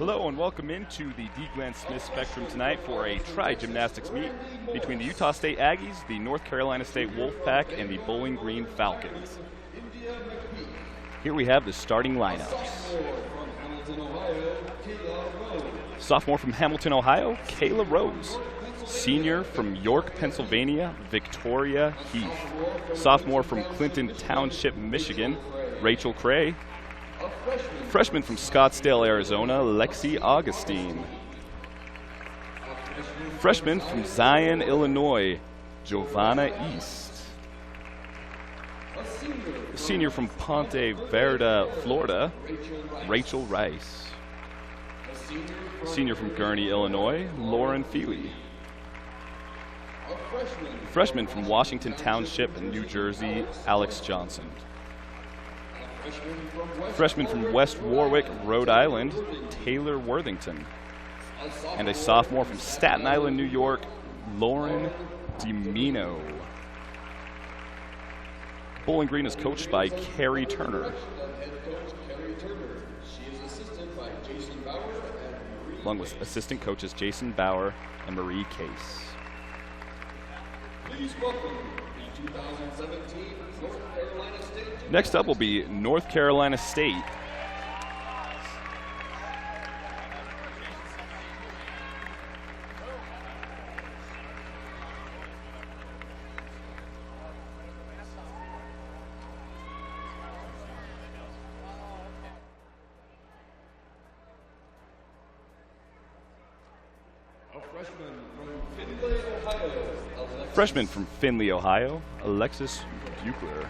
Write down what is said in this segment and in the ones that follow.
Hello and welcome into the D. Glenn Smith Spectrum tonight for a tri-gymnastics meet between the Utah State Aggies, the North Carolina State Wolfpack, and the Bowling Green Falcons. Here we have the starting lineups. Sophomore from Hamilton, Ohio, Kayla Rose. Senior from York, Pennsylvania, Victoria Heath. Sophomore from Clinton Township, Michigan, Rachel Cray. Freshman from Scottsdale, Arizona, Lexi Augustine. Freshman from Zion, Illinois, Giovanna East. Senior from Ponte Verde, Florida, Rachel Rice. Senior from Gurnee, Illinois, Lauren Feely. Freshman from Washington Township, New Jersey, Alex Johnson. Freshman from West Warwick, Rhode Island, Taylor Worthington. And a sophomore from Staten Island, New York, Lauren DiMino. Bowling Green is coached by Carrie Turner, along with assistant coaches Jason Bauer and Marie Case. Please welcome the 2017 North Carolina State. Next up will be North Carolina State. Freshman from Findlay, Ohio, Alexis Buchler.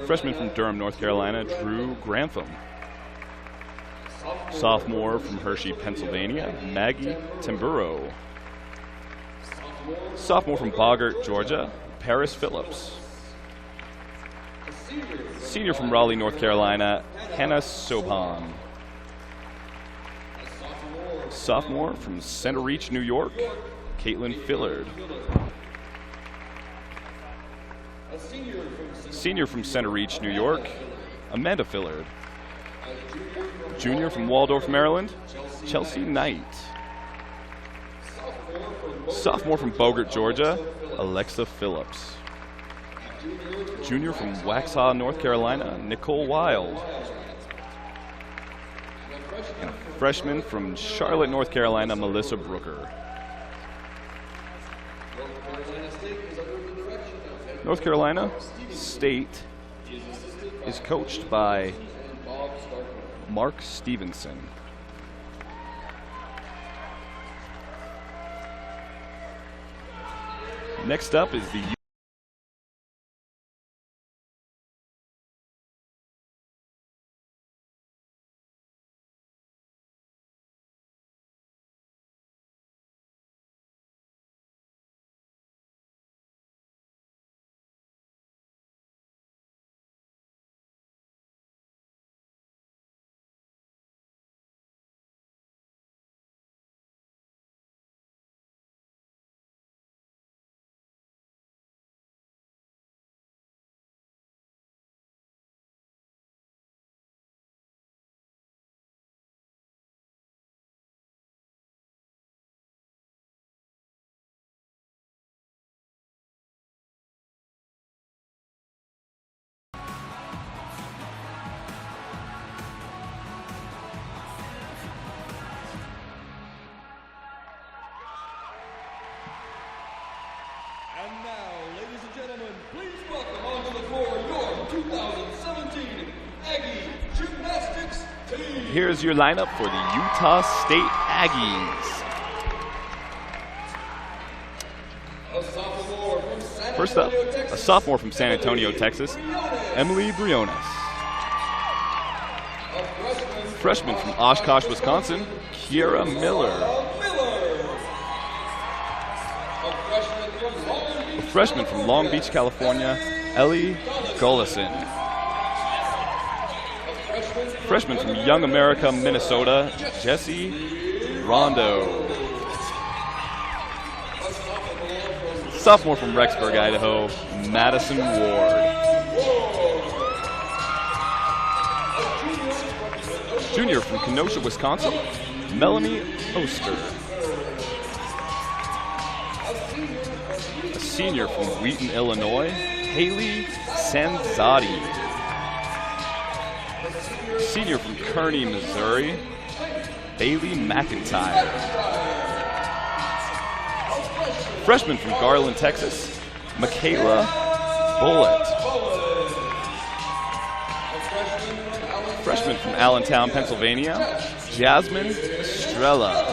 Freshman from Durham, North Carolina, Drew Grantham. Sophomore from Hershey, Pennsylvania, Maggie Tamburo. Sophomore from Boggart, Georgia, Paris Phillips. Senior from Raleigh, North Carolina, Hannah Sobhan. Sophomore from Center Reach, New York, Caitlin Fillard. Senior from Center Reach, New York, Amanda Fillard. Junior from Waldorf, Maryland, Chelsea Knight. Sophomore from Boggart, Georgia, Alexa Phillips. Junior from Waxhaw, North Carolina, Nicole Wild. And a freshman from Charlotte, North Carolina, Melissa Brooker. North Carolina State is coached by Mark Stevenson. Next up is the And now, ladies and gentlemen, please welcome onto the floor your 2017 Aggie Gymnastics team. Here's your lineup for the Utah State Aggies. First up, a sophomore from San Antonio, Texas, Emily Briones. Freshman from Oshkosh, Wisconsin, Kiera Miller. A freshman from Long Beach, California, Ellie Gullison. Freshman from Young America, Minnesota, Jesse Rondo. Sophomore from Rexburg, Idaho, Madison Ward. Junior from Kenosha, Wisconsin, Melanie Oster. A senior from Wheaton, Illinois, Haley Sanzati. Senior from Kearney, Missouri, Bailey McIntyre. Freshman from Garland, Texas, Michaela Bullitt. Freshman from Allentown, Pennsylvania, Jasmine Estrella.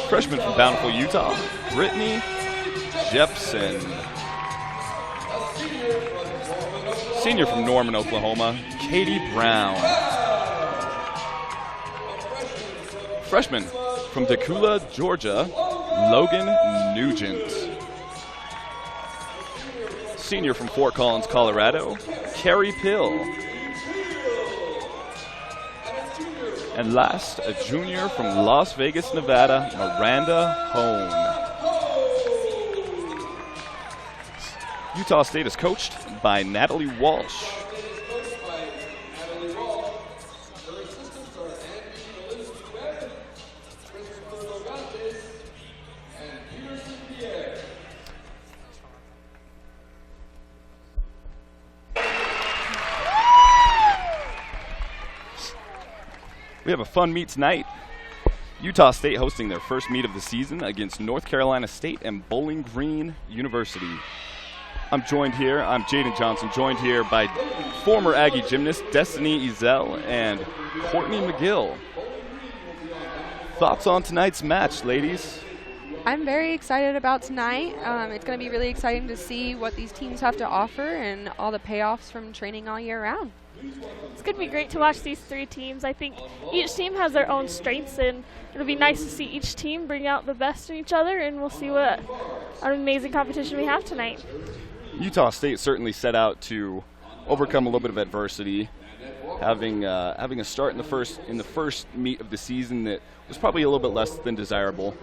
Freshman from Bountiful, Utah, Brittany Jepson. Senior from Norman, Oklahoma, Katie Brown. Freshman from Tacoma, Georgia, Logan Nugent. Senior from Fort Collins, Colorado, Carrie Pill. And last, a junior from Las Vegas, Nevada, Miranda Hone. Utah State is coached by Natalie Walsh. We have a fun meet tonight. Utah State hosting their first meet of the season against North Carolina State and Bowling Green University. I'm Jaden Johnson, joined here by former Aggie gymnast Destiny Ezel and Courtney McGill. Thoughts on tonight's match, ladies? I'm very excited about tonight. It's going to be really exciting to see what these teams have to offer and all the payoffs from training all year round. It's going to be great to watch these three teams. I think each team has their own strengths, and it'll be nice to see each team bring out the best in each other, and we'll see what an amazing competition we have tonight. Utah State certainly set out to overcome a little bit of adversity, having a start in the first meet of the season that was probably a little bit less than desirable,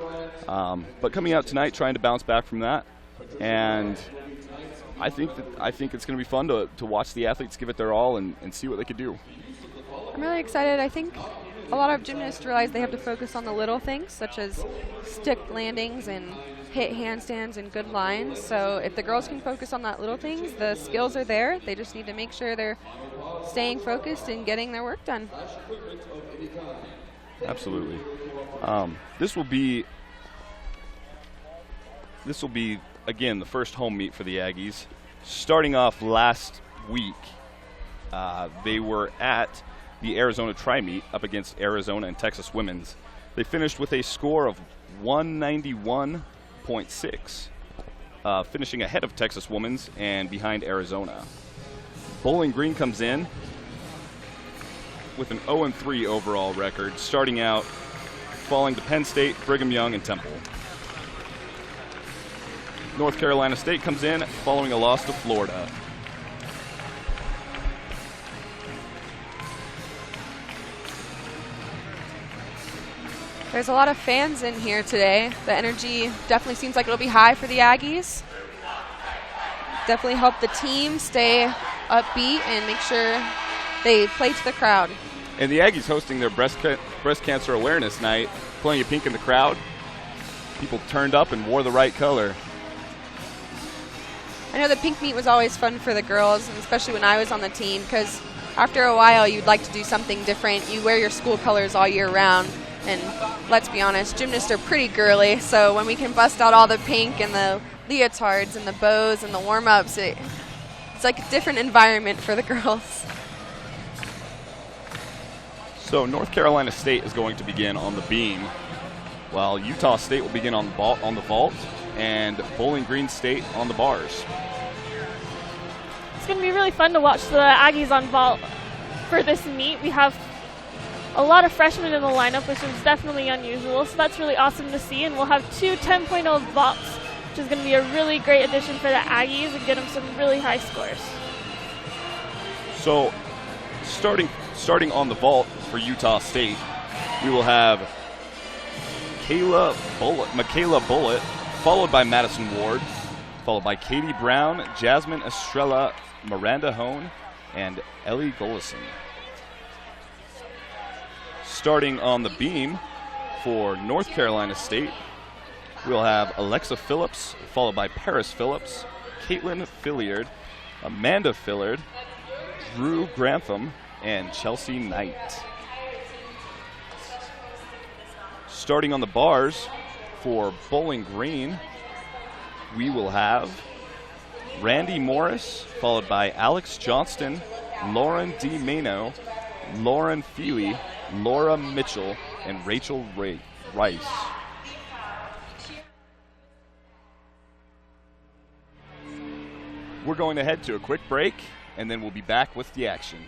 but coming out tonight trying to bounce back from that, and I think it's going to be fun to watch the athletes give it their all and see what they could do. I'm really excited. I think a lot of gymnasts realize they have to focus on the little things, such as stick landings and hit handstands and good lines. So if the girls can focus on that little things, the skills are there. They just need to make sure they're staying focused and getting their work done. Absolutely. This will be again the first home meet for the Aggies. Starting off last week, they were at the Arizona Tri-Meet up against Arizona and Texas Women's. They finished with a score of 191.6, finishing ahead of Texas Women's and behind Arizona. Bowling Green comes in with an 0-3 overall record, starting out falling to Penn State, Brigham Young, and Temple. North Carolina State comes in following a loss to Florida. There's a lot of fans in here today. The energy definitely seems like it'll be high for the Aggies. Definitely help the team stay upbeat and make sure they play to the crowd. And the Aggies hosting their breast cancer awareness night, plenty of pink in the crowd. People turned up and wore the right color. I know the pink meet was always fun for the girls, and especially when I was on the team, because after a while you'd like to do something different. You wear your school colors all year round, and let's be honest, gymnasts are pretty girly, so when we can bust out all the pink and the leotards and the bows and the warm-ups, it's like a different environment for the girls. So North Carolina State is going to begin on the beam, while Utah State will begin on the vault, and Bowling Green State on the bars. It's going to be really fun to watch the Aggies on vault for this meet. We have a lot of freshmen in the lineup, which is definitely unusual, so that's really awesome to see. And we'll have two 10.0 vaults, which is going to be a really great addition for the Aggies and get them some really high scores. So starting on the vault for Utah State, we will have Michaela Bullitt, followed by Madison Ward, followed by Katie Brown, Jasmine Estrella, Miranda Hone, and Ellie Golison. Starting on the beam for North Carolina State, we'll have Alexa Phillips, followed by Paris Phillips, Caitlin Filliard, Amanda Fillard, Drew Grantham, and Chelsea Knight. Starting on the bars for Bowling Green, we will have Randy Morris, followed by Alex Johnston, Lauren D. Mano, Lauren Feely, Laura Mitchell, and Rachel Rice. We're going to head to a quick break, and then we'll be back with the action.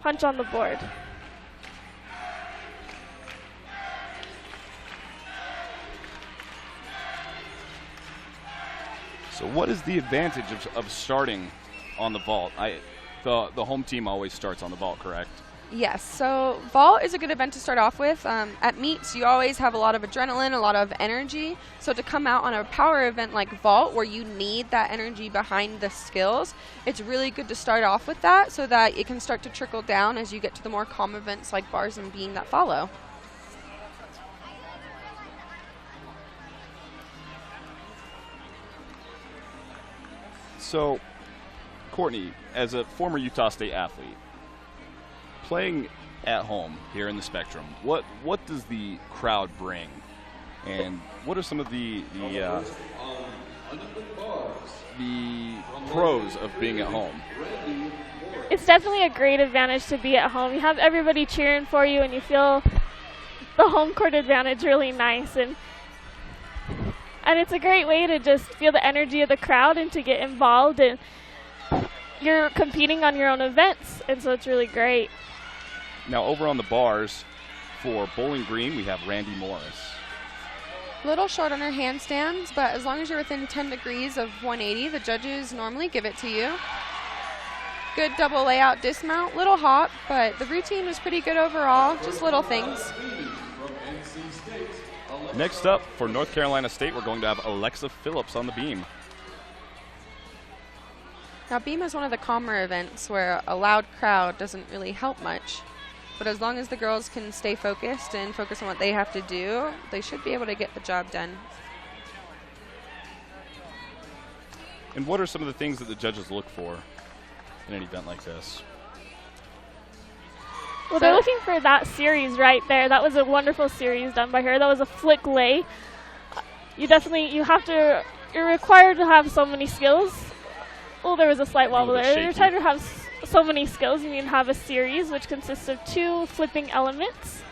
Punch on the board. So what is the advantage of starting on the vault? The home team always starts on the vault, correct? Yes, so vault is a good event to start off with. At meets, you always have a lot of adrenaline, a lot of energy. So to come out on a power event like vault, where you need that energy behind the skills, it's really good to start off with that so that it can start to trickle down as you get to the more calm events like bars and beam that follow. So, Courtney, as a former Utah State athlete, playing at home here in the Spectrum, what does the crowd bring, and what are some of the pros of being at home? It's definitely a great advantage to be at home. You have everybody cheering for you, and you feel the home court advantage really nice, and it's a great way to just feel the energy of the crowd and to get involved, and you're competing on your own events, and so it's really great. Now over on the bars for Bowling Green, we have Randy Morris. A little short on her handstands, but as long as you're within 10 degrees of 180, the judges normally give it to you. Good double layout dismount, little hop, but the routine was pretty good overall, just little things. Next up for North Carolina State, we're going to have Alexa Phillips on the beam. Now beam is one of the calmer events where a loud crowd doesn't really help much. But as long as the girls can stay focused and focus on what they have to do, they should be able to get the job done. And what are some of the things that the judges look for in an event like this? Well, they're looking for that series right there. That was a wonderful series done by her. That was a flick lay. You're required to have so many skills. Oh, there was a slight wobble there. You're trying to have so many skills. You need to have a series which consists of 2 flipping elements,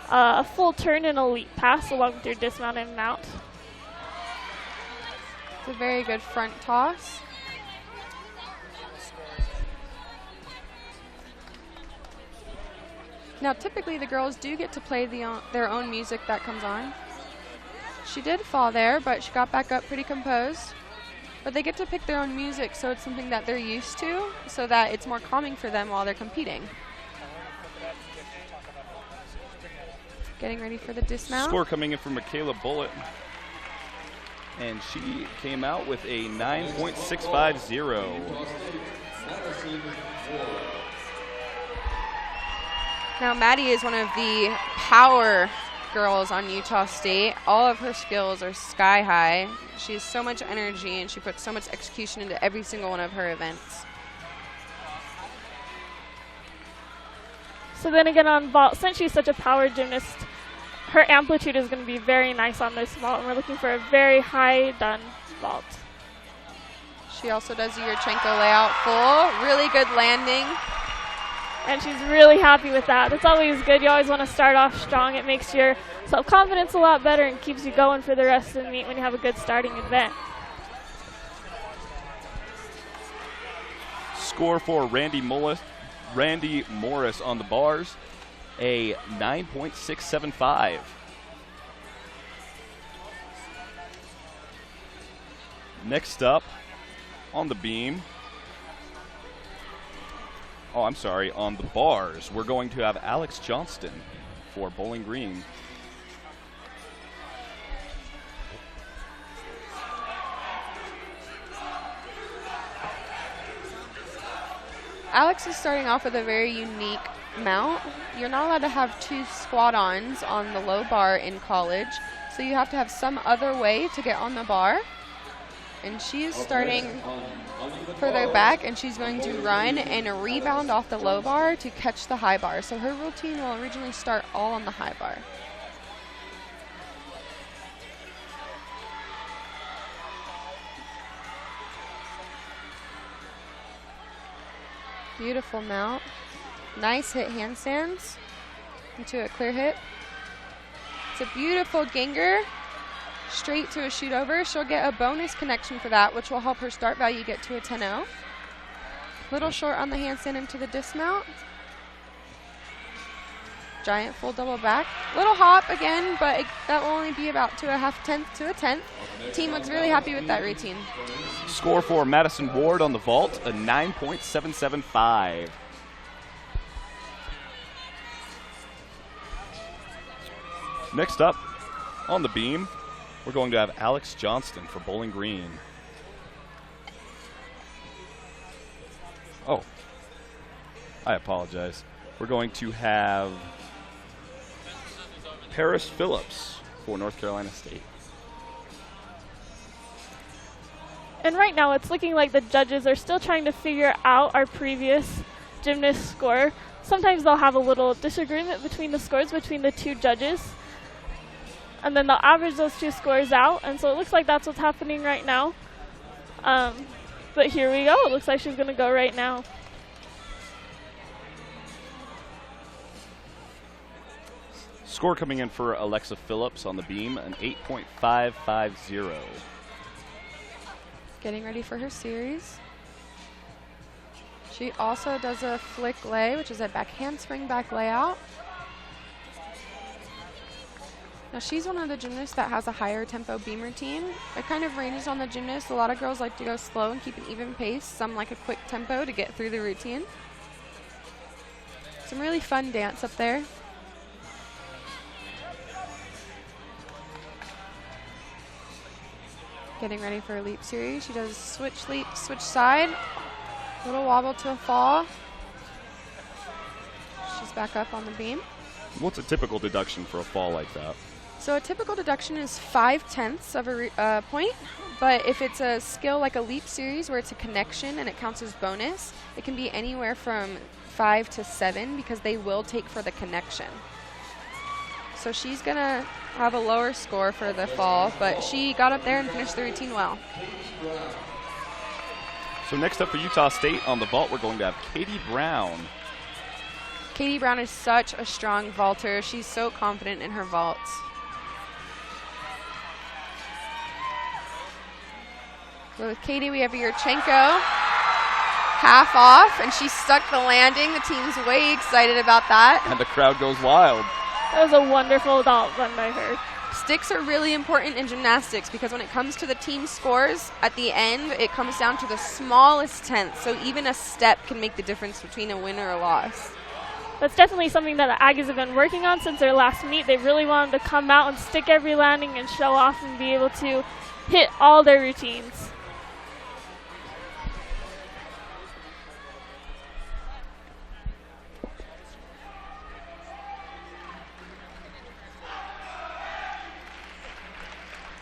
a full turn and a leap pass along with your dismount in and out. It's a very good front toss. Now, typically the girls do get to play their own music that comes on. She did fall there, but she got back up pretty composed. But they get to pick their own music, so it's something that they're used to, so that it's more calming for them while they're competing. Getting ready for the dismount. Score coming in from Michaela Bullitt. And she came out with a 9.650. Now, Maddie is one of the power girls on Utah State. All of her skills are sky high. She has so much energy, and she puts so much execution into every single one of her events. So then again on vault, since she's such a power gymnast, her amplitude is going to be very nice on this vault, and we're looking for a very high done vault. She also does the Yurchenko layout full. Really good landing. And she's really happy with that. That's always good. You always want to start off strong. It makes your self-confidence a lot better and keeps you going for the rest of the meet when you have a good starting event. Score for Randy Morris on the bars, a 9.675. Next up on the beam, on the bars, we're going to have Alex Johnston for Bowling Green. Alex is starting off with a very unique mount. You're not allowed to have two squat-ons on the low bar in college, so you have to have some other way to get on the bar. And she is starting further back, and she's going to run and rebound off the low bar to catch the high bar. So her routine will originally start all on the high bar. Beautiful mount. Nice hit handstands into a clear hit. It's a beautiful Ginger. Straight to a shoot over. She'll get a bonus connection for that, which will help her start value get to a 10-0. Little short on the handstand into the dismount. Giant full double back. Little hop again, but that will only be about to a half-tenth to a tenth. The team looks really happy with that routine. Score for Madison Ward on the vault, a 9.775. Next up on the beam, we're going to have Alex Johnston for Bowling Green. Oh, I apologize. We're going to have Paris Phillips for North Carolina State. And right now it's looking like the judges are still trying to figure out our previous gymnast score. Sometimes they'll have a little disagreement between the scores between the two judges, and then they'll average those two scores out, and so it looks like that's what's happening right now. But here we go. It looks like she's going to go right now. Score coming in for Alexa Phillips on the beam, an 8.550. Getting ready for her series. She also does a flick lay, which is a back handspring back layout. Now she's one of the gymnasts that has a higher tempo beam routine. It kind of ranges on the gymnast. A lot of girls like to go slow and keep an even pace. Some like a quick tempo to get through the routine. Some really fun dance up there. Getting ready for a leap series. She does switch leap, switch side. Little wobble to a fall. She's back up on the beam. What's a typical deduction for a fall like that? So a typical deduction is 5/10 of a point, but if it's a skill like a leap series where it's a connection and it counts as bonus, it can be anywhere from 5 to 7 because they will take for the connection. So she's gonna have a lower score for the fall, but she got up there and finished the routine well. So next up for Utah State on the vault, we're going to have Katie Brown. Katie Brown is such a strong vaulter. She's so confident in her vaults. So with Katie, we have Yurchenko half off, and she stuck the landing. The team's way excited about that. And the crowd goes wild. That was a wonderful vault run by her. Sticks are really important in gymnastics because when it comes to the team scores, at the end, it comes down to the smallest tenth. So even a step can make the difference between a win or a loss. That's definitely something that the Aggies have been working on since their last meet. They really wanted to come out and stick every landing and show off and be able to hit all their routines.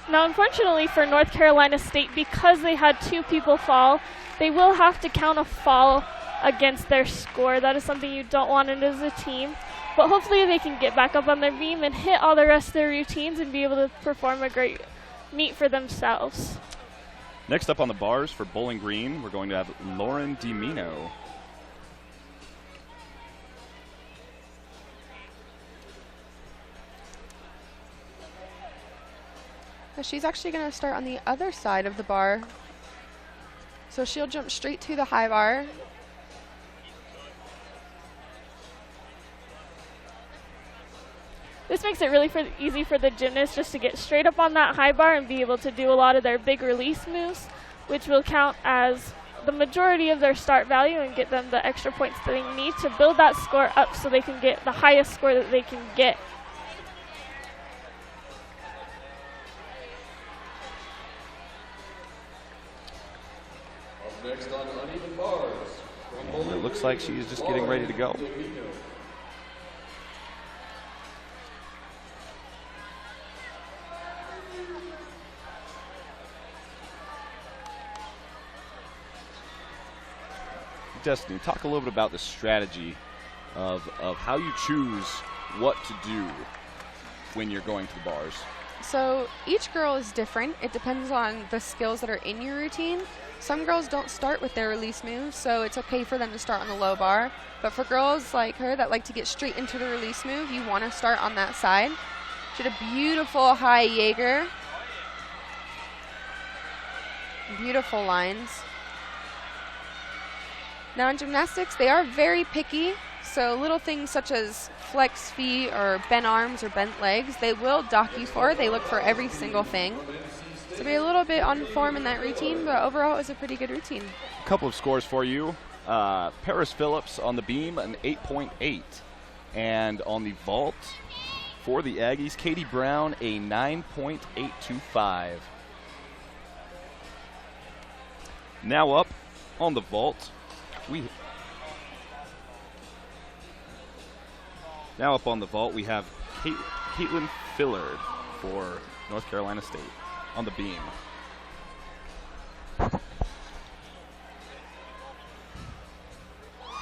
Now, unfortunately for North Carolina State, because they had 2 people fall, they will have to count a fall against their score. That is something you don't want it as a team. But hopefully they can get back up on their beam and hit all the rest of their routines and be able to perform a great meet for themselves. Next up on the bars for Bowling Green, we're going to have Lauren DiMino. She's actually going to start on the other side of the bar. So she'll jump straight to the high bar. This makes it really easy for the gymnasts just to get straight up on that high bar and be able to do a lot of their big release moves, which will count as the majority of their start value and get them the extra points that they need to build that score up so they can get the highest score that they can get. Next on uneven bars. And it looks like she's just getting ready to go. Destiny, talk a little bit about the strategy of how you choose what to do when you're going to the bars. So each girl is different. It depends on the skills that are in your routine. Some girls don't start with their release moves, so it's okay for them to start on the low bar. But for girls like her that like to get straight into the release move, you want to start on that side. She had a beautiful high Jaeger. Beautiful lines. Now in gymnastics, they are very picky. So little things such as flex feet or bent arms or bent legs, they will dock you for. They look for every single thing. So be a little bit on form in that routine, but overall it was a pretty good routine. A couple of scores for you. Paris Phillips on the beam, an 8.8. And on the vault for the Aggies, Katie Brown, a 9.825. Now up on the vault, we have Caitlin Fillard for North Carolina State on the beam.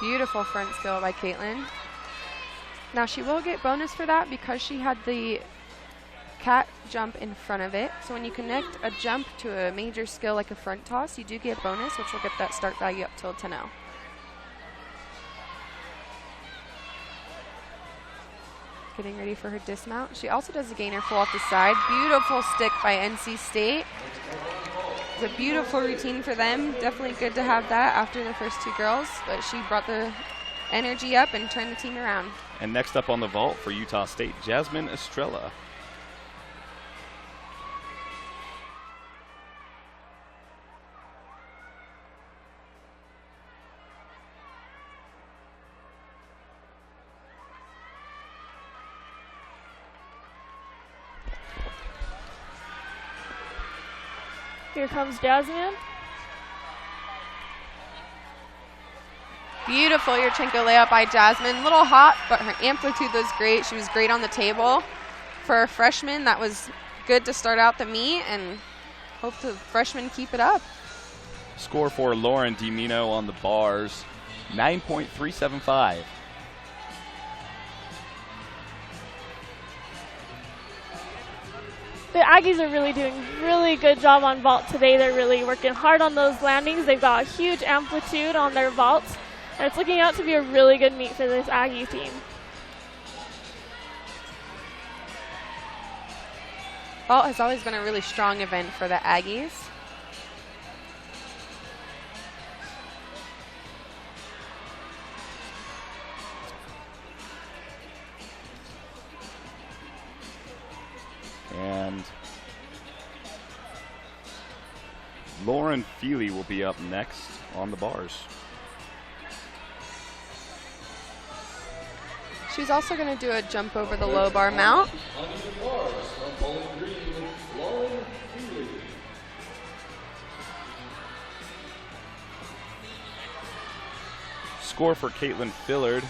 Beautiful front skill by Caitlin. Now she will get bonus for that because she had the cat jump in front of it. So when you connect a jump to a major skill like a front toss, you do get bonus, which will get that start value up till 10-0. Getting ready for her dismount. She also does a gainer full off the side. Beautiful stick by NC State. It's a beautiful routine for them. Definitely good to have that after the first 2 girls, but she brought the energy up and turned the team around. And next up on the vault for Utah State, Jasmine Estrella. Here comes Jasmine. Beautiful Yurchenko layup by Jasmine. Little hot, but her amplitude was great. She was great on the table. For a freshman, that was good to start out the meet, and hope the freshmen keep it up. Score for Lauren DiMino on the bars, 9.375. The Aggies are really doing really good job on vault today. They're really working hard on those landings. They've got a huge amplitude on their vaults, and it's looking out to be a really good meet for this Aggie team. Vault has always been a really strong event for the Aggies. And Lauren Feely will be up next on the bars. She's also going to do a jump over the low bar mount. Onto the bars from Bowling Green, Lauren Feely. Score for Caitlin Fillard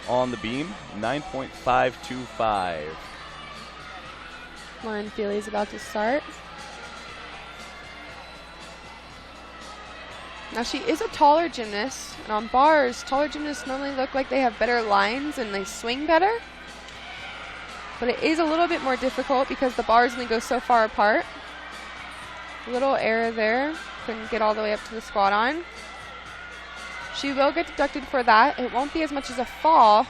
on the beam, 9.525. Lauren Feely is about to start. Now she is a taller gymnast, and on bars, taller gymnasts normally look like they have better lines and they swing better. But it is a little bit more difficult because the bars only go so far apart. Little error there, couldn't get all the way up to the squat on. She will get deducted for that. It won't be as much as a fall,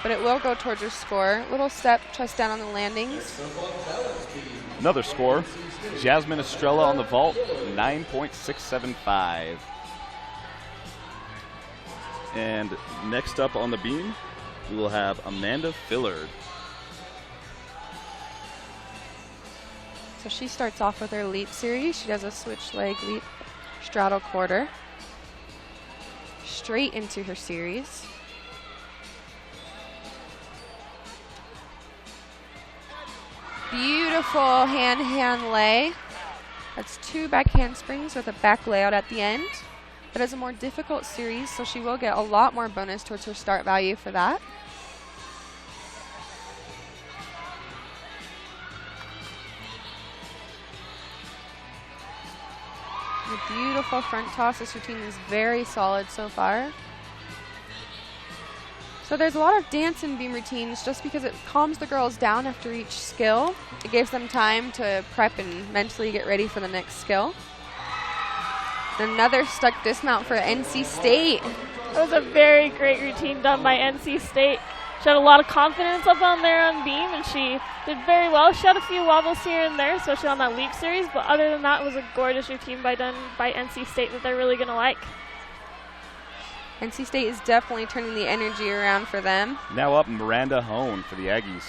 but it will go towards her score. Little step, chest down on the landings. Another score, Jasmine Estrella on the vault, 9.675. And next up on the beam, we will have Amanda Fillard. So she starts off with her leap series. She does a switch leg leap straddle quarter. Straight into her series. Beautiful hand lay. That's 2 back handsprings with a back layout at the end. That is a more difficult series, so she will get a lot more bonus towards her start value for that. A beautiful front toss. This routine is very solid so far. So there's a lot of dance in beam routines just because it calms the girls down after each skill. It gives them time to prep and mentally get ready for the next skill. Another stuck dismount for NC State. That was a very great routine done by NC State. She had a lot of confidence up on there on beam, and she did very well. She had a few wobbles here and there, especially on that leap series, but other than that, it was a gorgeous routine done by NC State that they're really going to like. NC State is definitely turning the energy around for them. Now up Miranda Hone for the Aggies.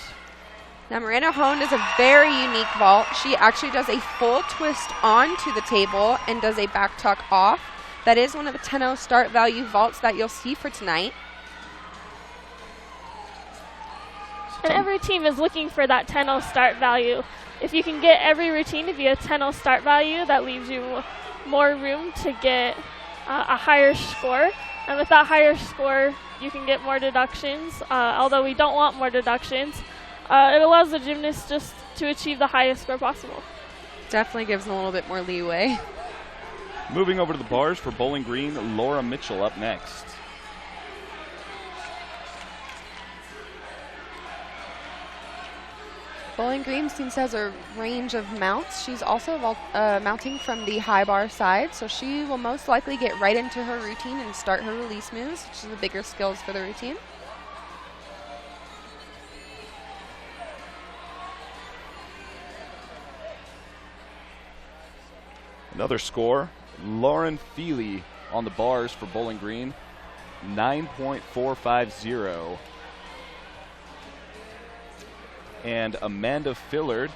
Now Miranda Hone does a very unique vault. She actually does a full twist onto the table and does a back tuck off. That is one of the 10-0 start value vaults that you'll see for tonight. And every team is looking for that 10-0 start value. If you can get every routine to be a 10-0 start value, that leaves you more room to get a higher score. And with that higher score, you can get more deductions. Although we don't want more deductions, it allows the gymnast just to achieve the highest score possible. Definitely gives them a little bit more leeway. Moving over to the bars for Bowling Green, Laura Mitchell up next. Bowling Green seems to have a range of mounts. She's also mounting from the high bar side, so she will most likely get right into her routine and start her release moves, which is the bigger skills for the routine. Another score, Lauren Feely on the bars for Bowling Green, 9.450. And Amanda Fillard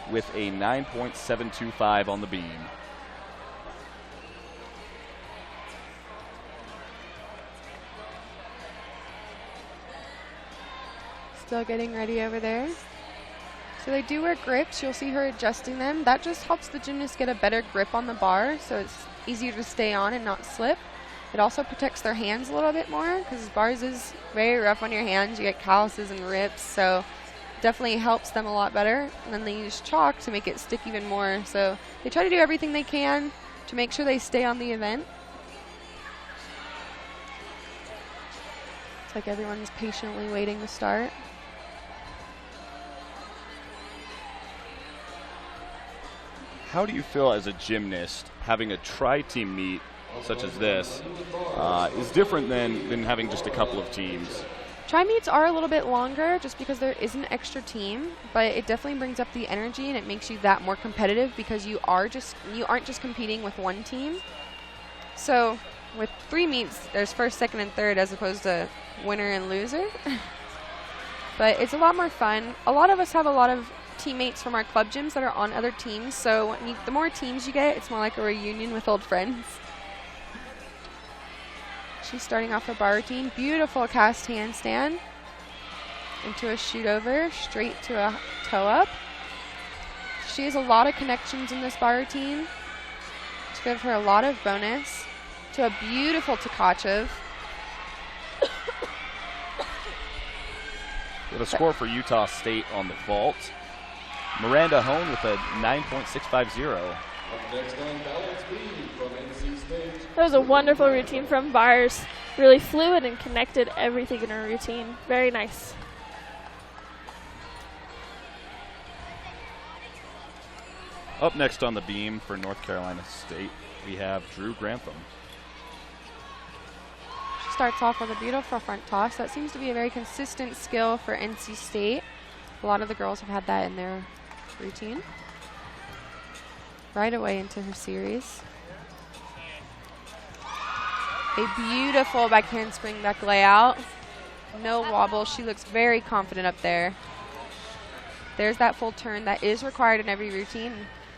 with a 9.725 on the beam. Still getting ready over there. So they do wear grips. You'll see her adjusting them. That just helps the gymnast get a better grip on the bar, so it's easier to stay on and not slip. It also protects their hands a little bit more because bars is very rough on your hands. You get calluses and rips, so definitely helps them a lot better. And then they use chalk to make it stick even more. So they try to do everything they can to make sure they stay on the event. It's like everyone's patiently waiting to start. How do you feel as a gymnast having a tri-team meet such as this is different than having just a couple of teams? Tri-meets are a little bit longer just because there is an extra team, but it definitely brings up the energy and it makes you that more competitive because you aren't just competing with one team. So with 3 meets, there's first, second, and third as opposed to winner and loser. But it's a lot more fun. A lot of us have a lot of teammates from our club gyms that are on other teams. So the more teams you get, it's more like a reunion with old friends. She's starting off her bar routine. Beautiful cast handstand into a shoot over, straight to a toe up. She has a lot of connections in this bar routine to give her a lot of bonus to a beautiful Tkachev. With a score for Utah State on the vault. Miranda Hone with a 9.650. Next on balance B from NC State. That was a wonderful routine from bars. Really fluid and connected everything in her routine. Very nice. Up next on the beam for North Carolina State, we have Drew Grantham. She starts off with a beautiful front toss. That seems to be a very consistent skill for NC State. A lot of the girls have had that in their routine. Right away into her series. A beautiful back handspring back layout. No wobble. She looks very confident up there. There's that full turn that is required in every routine.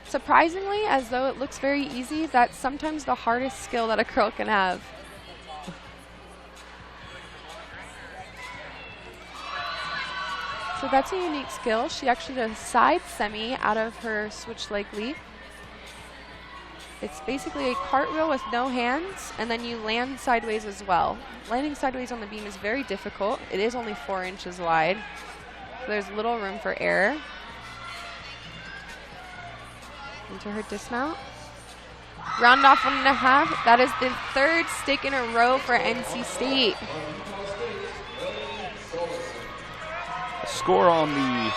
Surprisingly, as though it looks very easy, that's sometimes the hardest skill that a girl can have. So that's a unique skill. She actually does side semi out of her switch leg leap. It's basically a cartwheel with no hands, and then you land sideways as well. Landing sideways on the beam is very difficult. It is only 4 inches wide, so there's little room for error. Into her dismount. Round off 1.5. That is the 3rd stick in a row for NC State. Score on the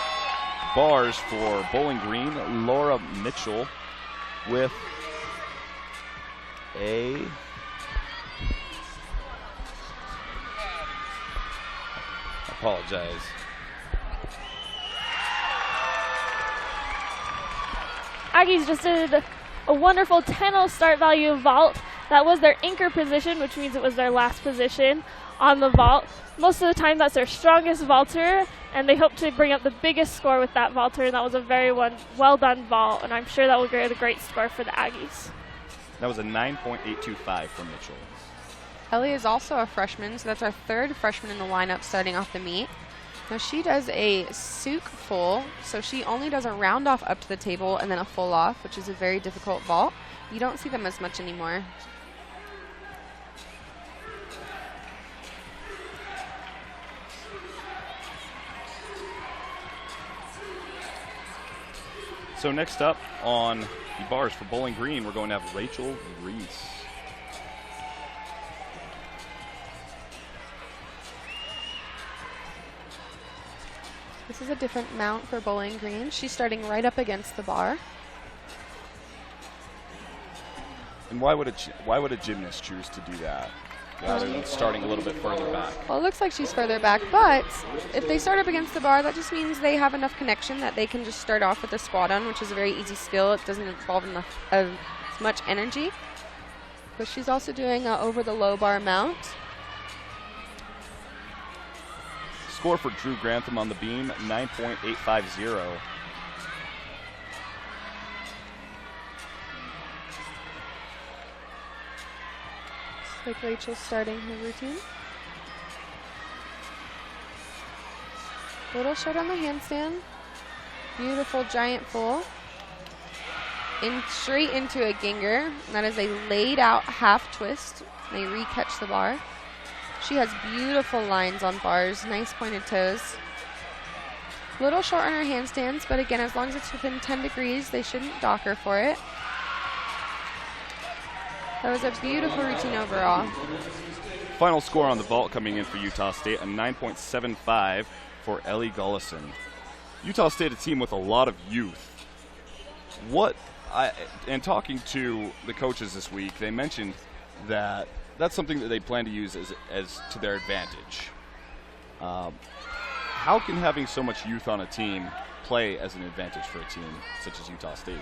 bars for Bowling Green, Laura Mitchell with a apologize. Aggies just did a wonderful 10-0 start value vault. That was their anchor position, which means it was their last position on the vault. Most of the time that's their strongest vaulter, and they hope to bring up the biggest score with that vaulter, and that was a very well done vault, and I'm sure that will get a great score for the Aggies. That was a 9.825 from Mitchell. Ellie is also a freshman, so that's our 3rd freshman in the lineup starting off the meet. Now she does a souk full, so she only does a round off up to the table and then a full off, which is a very difficult vault. You don't see them as much anymore. So next up on the bars for Bowling Green, we're going to have Rachel Reese. This is a different mount for Bowling Green. She's starting right up against the bar. And why would a gymnast choose to do that rather than starting a little bit further back? Well, it looks like she's further back, but if they start up against the bar, that just means they have enough connection that they can just start off with a squat on, which is a very easy skill. It doesn't involve as much energy. But she's also doing an over the low bar mount. Score for Drew Grantham on the beam, 9.850. Like Rachel's starting her routine. Little short on the handstand. Beautiful giant full. Straight into a ginger. And that is a laid out half twist. They re-catch the bar. She has beautiful lines on bars, nice pointed toes. Little short on her handstands, but again, as long as it's within 10 degrees, they shouldn't dock her for it. That was a beautiful routine overall. Final score on the vault coming in for Utah State, a 9.75 for Ellie Gullison. Utah State, a team with a lot of youth. And talking to the coaches this week, they mentioned that that's something that they plan to use as to their advantage. How can having so much youth on a team play as an advantage for a team such as Utah State?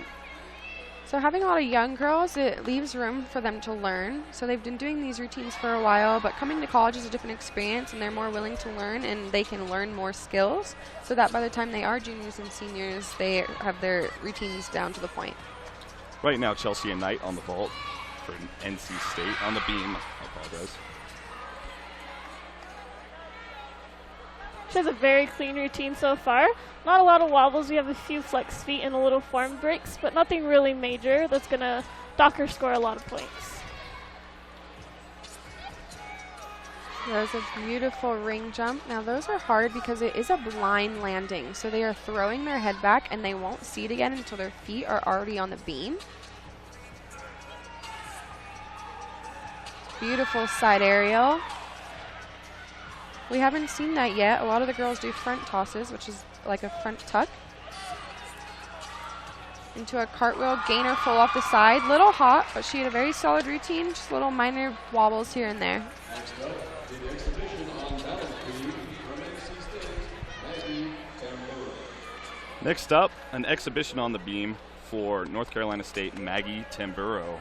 So having a lot of young girls, it leaves room for them to learn. So they've been doing these routines for a while, but coming to college is a different experience, and they're more willing to learn, and they can learn more skills, so that by the time they are juniors and seniors, they have their routines down to the point. Right now, Chelsea and Knight on the vault for NC State. On the beam, I apologize. She has a very clean routine so far. Not a lot of wobbles. We have a few flex feet and a little form breaks, but nothing really major that's going to dock her score a lot of points. That was a beautiful ring jump. Now those are hard because it is a blind landing, so they are throwing their head back and they won't see it again until their feet are already on the beam. Beautiful side aerial. We haven't seen that yet. A lot of the girls do front tosses, which is like a front tuck. Into a cartwheel, gainer full off the side. Little hot, but she had a very solid routine. Just little minor wobbles here and there. Next up, the exhibition on balance beam from NC State, Maggie Tamburo. Next up, an exhibition on the beam for North Carolina State, Maggie Tamburo.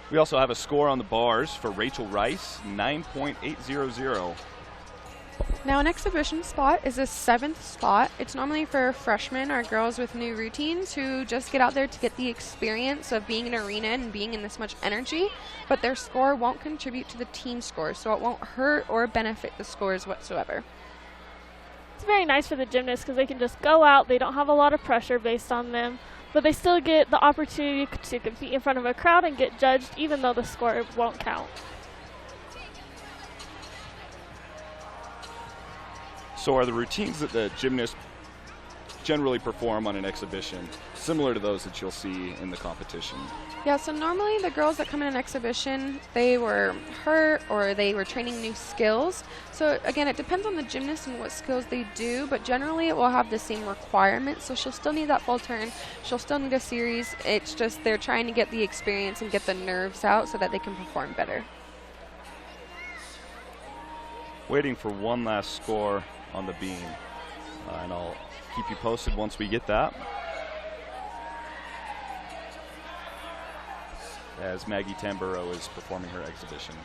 We also have a score on the bars for Rachel Rice, 9.800. Now an exhibition spot is a 7th spot. It's normally for freshmen or girls with new routines who just get out there to get the experience of being in an arena and being in this much energy, but their score won't contribute to the team score, so it won't hurt or benefit the scores whatsoever. It's very nice for the gymnasts because they can just go out. They don't have a lot of pressure based on them, but they still get the opportunity to compete in front of a crowd and get judged even though the score won't count. So are the routines that the gymnasts generally perform on an exhibition similar to those that you'll see in the competition? Yeah, so normally the girls that come in an exhibition, they were hurt or they were training new skills. So again, it depends on the gymnast and what skills they do, but generally it will have the same requirements. So she'll still need that full turn, she'll still need a series. It's just they're trying to get the experience and get the nerves out so that they can perform better. Waiting for one last score on the beam, and I'll keep you posted once we get that. As Maggie Tamburo is performing her exhibition.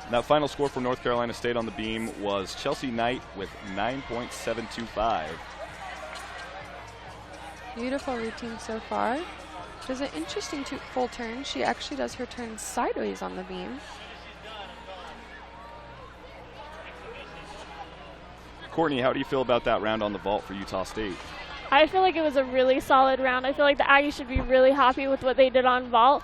That final score for North Carolina State on the beam was Chelsea Knight with 9.725. Beautiful routine so far. Does an interesting full turn. She actually does her turn sideways on the beam. Courtney, how do you feel about that round on the vault for Utah State? I feel like it was a really solid round. I feel like the Aggies should be really happy with what they did on vault.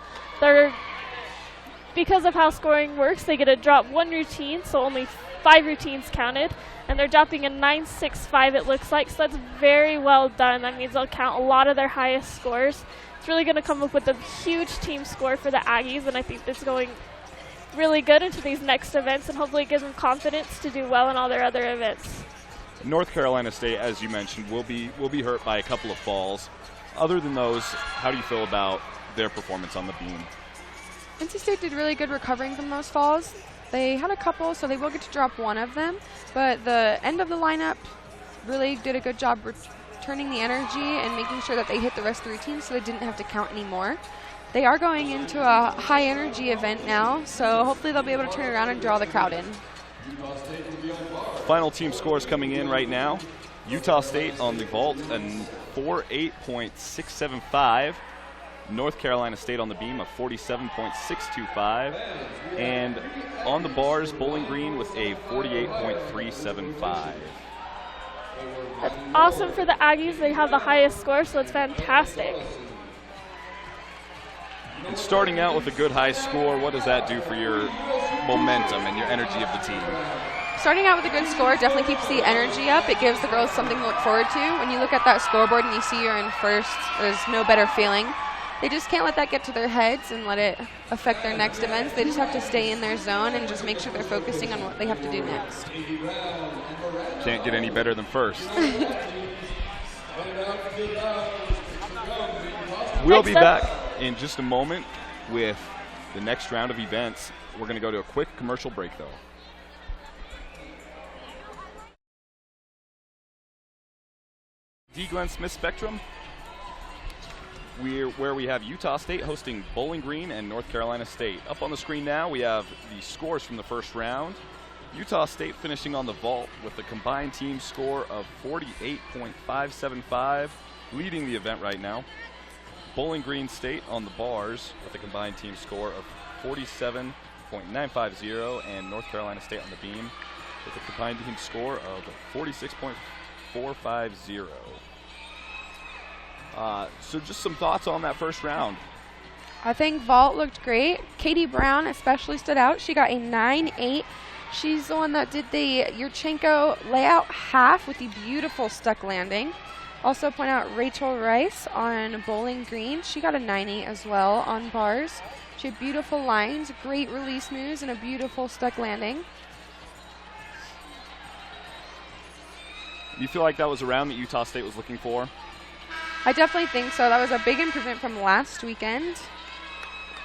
Because of how scoring works, they get to drop one routine, so only 5 routines counted, and they're dropping a 9.65 it looks like, so that's very well done. That means they'll count a lot of their highest scores. It's really going to come up with a huge team score for the Aggies, and I think it's going really good into these next events, and hopefully it gives them confidence to do well in all their other events. North Carolina State, as you mentioned, will be hurt by a couple of falls. Other than those, how do you feel about their performance on the beam? NC State did really good recovering from those falls. They had a couple, so they will get to drop one of them, but the end of the lineup really did a good job returning the energy and making sure that they hit the rest of the routine so they didn't have to count anymore. They are going into a high energy event now, so hopefully they'll be able to turn around and draw the crowd in. Final team scores coming in right now. Utah State on the vault, a 48.675. North Carolina State on the beam, a 47.625. And on the bars, Bowling Green with a 48.375. That's awesome for the Aggies. They have the highest score, so it's fantastic. And starting out with a good high score, what does that do for your momentum and your energy of the team? Starting out with a good score definitely keeps the energy up. It gives the girls something to look forward to. When you look at that scoreboard and you see you're in first, there's no better feeling. They just can't let that get to their heads and let it affect their next events. They just have to stay in their zone and just make sure they're focusing on what they have to do next. Can't get any better than first. We'll be back in just a moment with the next round of events. We're going to go to a quick commercial break, though. D. Glenn Smith Spectrum. where we have Utah State hosting Bowling Green and North Carolina State. Up on the screen now, we have the scores from the first round. Utah State finishing on the vault with a combined team score of 48.575, leading the event right now. Bowling Green State on the bars with a combined team score of 47.950, and North Carolina State on the beam with a combined team score of 46.450. So just some thoughts on that first round. I think vault looked great. Katie Brown especially stood out. She got a 9.8. She's the one that did the Yurchenko layout half with the beautiful stuck landing. Also point out Rachel Rice on Bowling Green. She got a 9.8 as well on bars. She had beautiful lines, great release moves, and a beautiful stuck landing. You feel like that was a round that Utah State was looking for? I definitely think so. That was a big improvement from last weekend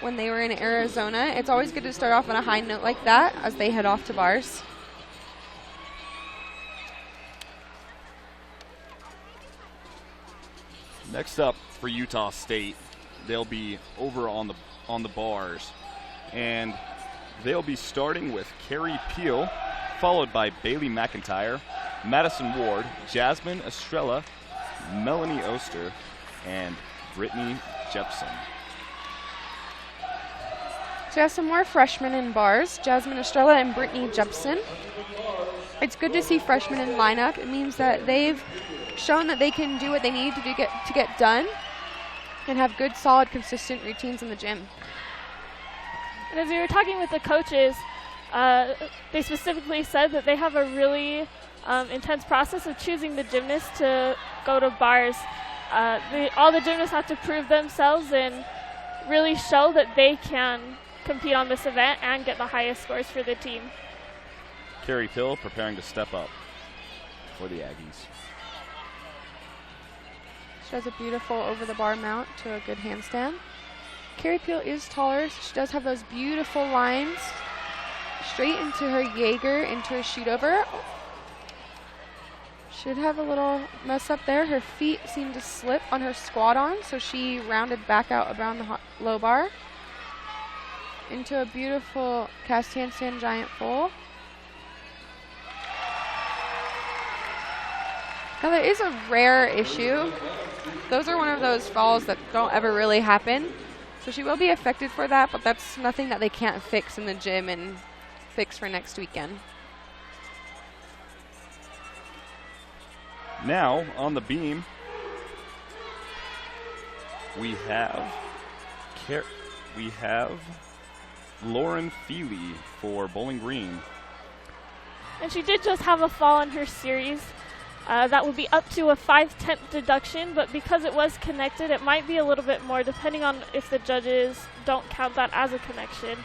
when they were in Arizona. It's always good to start off on a high note like that as they head off to bars. Next up for Utah State, they'll be over on the bars, and they'll be starting with Carrie Peel, followed by Bailey McIntyre, Madison Ward, Jasmine Estrella, Melanie Oster, and Brittany Jepson. So we have some more freshmen in bars, Jasmine Estrella and Brittany Jepson. It's good to see freshmen in lineup. It means that they've shown that they can do what they need to get done and have good, solid, consistent routines in the gym. And as we were talking with the coaches, they specifically said that they have a really intense process of choosing the gymnasts to go to bars. All the gymnasts have to prove themselves and really show that they can compete on this event and get the highest scores for the team. Carrie Pill preparing to step up for the Aggies. She has a beautiful over-the-bar mount to a good handstand. Carrie Peel is taller, so she does have those beautiful lines straight into her Jaeger, into her shoot over. Should have a little mess up there. Her feet seem to slip on her squat on, so she rounded back out around the low bar into a beautiful cast handstand giant full. Now there is a rare issue. Those are one of those falls that don't ever really happen. So she will be affected for that, but that's nothing that they can't fix in the gym and fix for next weekend. Now, on the beam, we have Lauren Feely for Bowling Green. And she did just have a fall in her series. That will be up to a 5/10 deduction, but because it was connected, it might be a little bit more depending on if the judges don't count that as a connection.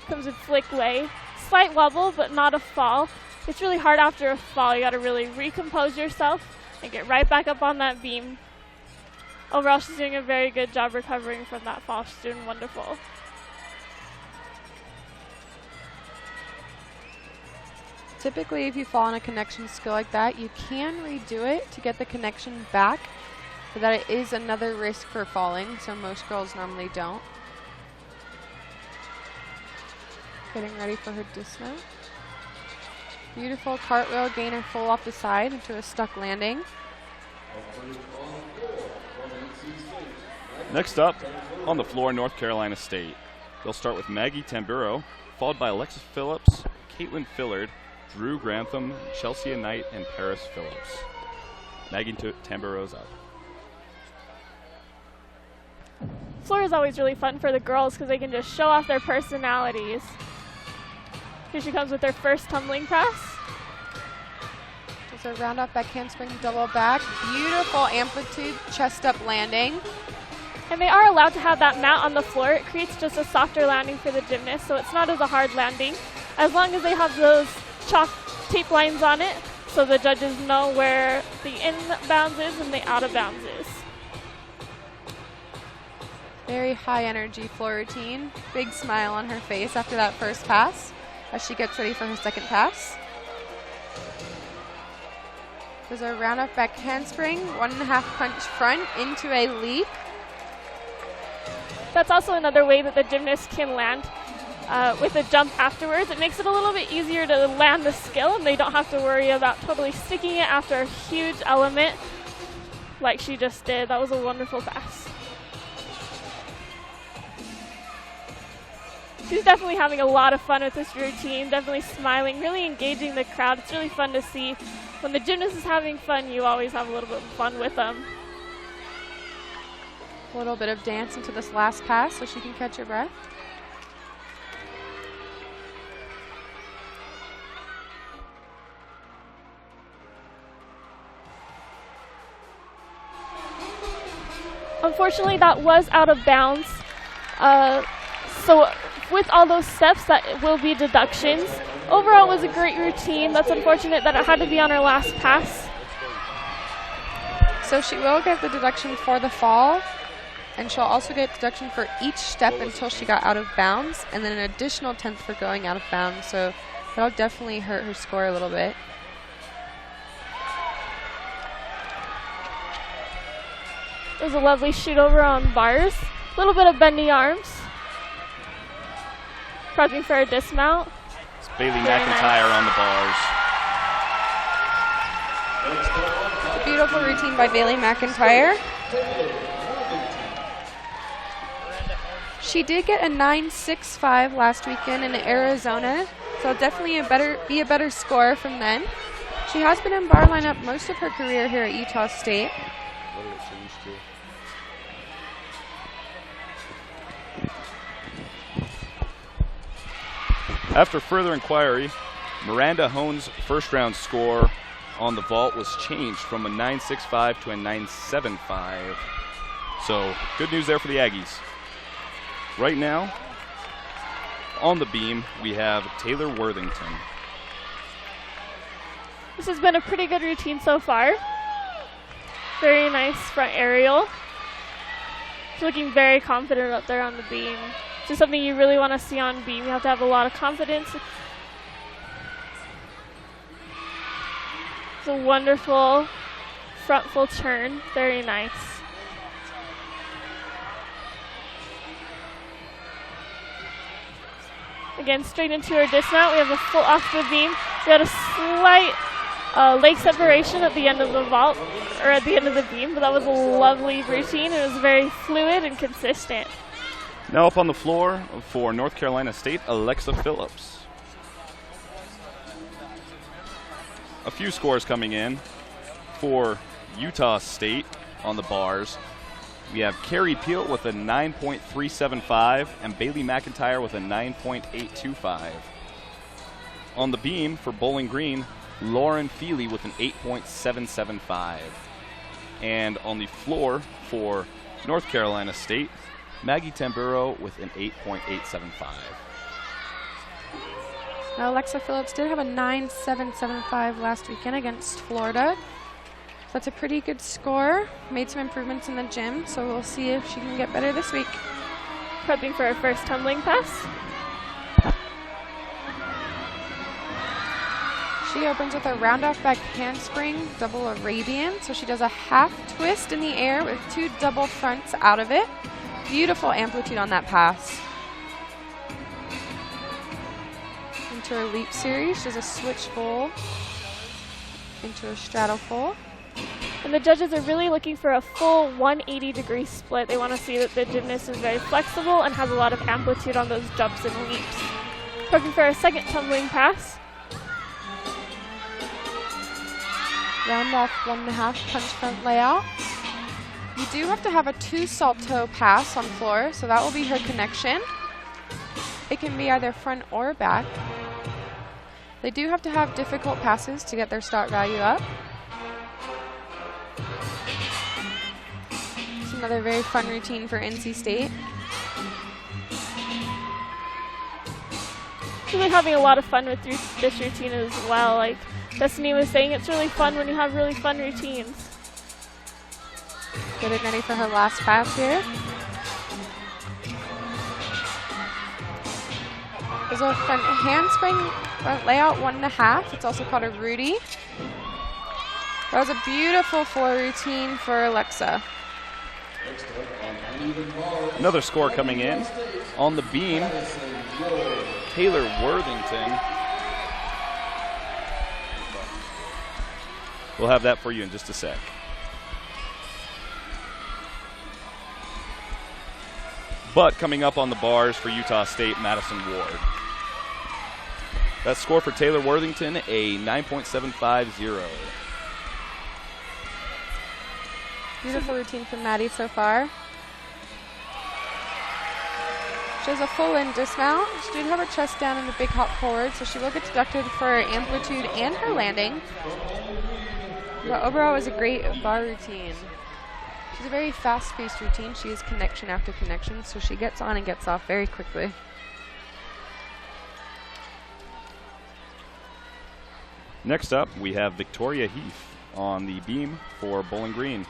Comes in flick lay. Slight wobble, but not a fall. It's really hard after a fall. You got to really recompose yourself and get right back up on that beam. Overall, she's doing a very good job recovering from that fall. She's doing wonderful. Typically, if you fall on a connection skill like that, you can redo it to get the connection back, but that it is another risk for falling, so most girls normally don't. Getting ready for her dismount. Beautiful cartwheel gainer full off the side into a stuck landing. Next up, on the floor, North Carolina State. They'll start with Maggie Tamburo, followed by Alexis Phillips, Caitlin Fillard, Drew Grantham, Chelsea Knight, and Paris Phillips. Maggie Tamburo's up. Floor is always really fun for the girls because they can just show off their personalities. Here she comes with her first tumbling press. There's a round off back handspring double back. Beautiful amplitude chest up landing. And they are allowed to have that mat on the floor. It creates just a softer landing for the gymnast, so it's not as a hard landing. As long as they have those chalk tape lines on it, so the judges know where the in-bounds is and the out-of-bounds is. Very high energy floor routine. Big smile on her face after that first pass as she gets ready for her second pass. There's a round off back handspring, 1.5 punch front into a leap. That's also another way that the gymnast can land with a jump afterwards. It makes it a little bit easier to land the skill, and they don't have to worry about totally sticking it after a huge element like she just did. That was a wonderful pass. She's definitely having a lot of fun with this routine, definitely smiling, really engaging the crowd. It's really fun to see. When the gymnast is having fun, you always have a little bit of fun with them. A little bit of dance into this last pass so she can catch her breath. Unfortunately, that was out of bounds. So with all those steps, that will be deductions. Overall, it was a great routine. That's unfortunate that it had to be on her last pass. So she will get the deduction for the fall, and she'll also get deduction for each step until she got out of bounds, and then an additional 10th for going out of bounds. So that'll definitely hurt her score a little bit. It was a lovely shoot over on bars. A little bit of bendy arms. Prepping for a dismount. It's Bailey McIntyre on the bars. A beautiful routine by Bailey McIntyre. She did get a 9.65 last weekend in Arizona, so definitely be a better score from then. She has been in bar lineup most of her career here at Utah State. After further inquiry, Miranda Hone's first round score on the vault was changed from a 9.65 to a 9.75. So good news there for the Aggies. Right now, on the beam, we have Taylor Worthington. This has been a pretty good routine so far. Very nice front aerial. She's looking very confident up there on the beam. Just something you really want to see on beam. You have to have a lot of confidence. It's a wonderful front full turn. Very nice. Again, straight into her dismount. We have a full off the beam. We had a slight leg separation at the end of the vault, or at the end of the beam, but that was a lovely routine. It was very fluid and consistent. Now up on the floor for North Carolina State, Alexa Phillips. A few scores coming in for Utah State on the bars. We have Carrie Peel with a 9.375 and Bailey McIntyre with a 9.825. On the beam for Bowling Green, Lauren Feely with an 8.775. And on the floor for North Carolina State, Maggie Tamburo with an 8.875. Now Alexa Phillips did have a 9.775 last weekend against Florida. So that's a pretty good score. Made some improvements in the gym, so we'll see if she can get better this week. Prepping for her first tumbling pass. She opens with a round off back handspring, double Arabian. So she does a half twist in the air with 2 double fronts out of it. Beautiful amplitude on that pass. Into her leap series, she does a switch full into a straddle full. And the judges are really looking for a full 180-degree split. They want to see that the gymnast is very flexible and has a lot of amplitude on those jumps and leaps. Looking for a second tumbling pass. Round off 1.5 punch front layout. You do have to have a 2 salto pass on floor, so that will be her connection. It can be either front or back. They do have to have difficult passes to get their start value up. It's another very fun routine for NC State. Really having a lot of fun with this routine as well. Like Destiny was saying, it's really fun when you have really fun routines. Getting ready for her last pass here. There's a front handspring, front layout 1.5. It's also called a Rudy. That was a beautiful floor routine for Alexa. Another score coming in on the beam. Taylor Worthington. We'll have that for you in just a sec. But coming up on the bars for Utah State, Madison Ward. That score for Taylor Worthington, a 9.750. Beautiful routine from Maddie so far. She has a full in dismount. She did have her chest down and a big hop forward, so she will get deducted for her amplitude and her landing. But overall, it was a great bar routine. She's a very fast-paced routine. She is connection after connection, so she gets on and gets off very quickly. Next up, we have Victoria Heath on the beam for Bowling Green.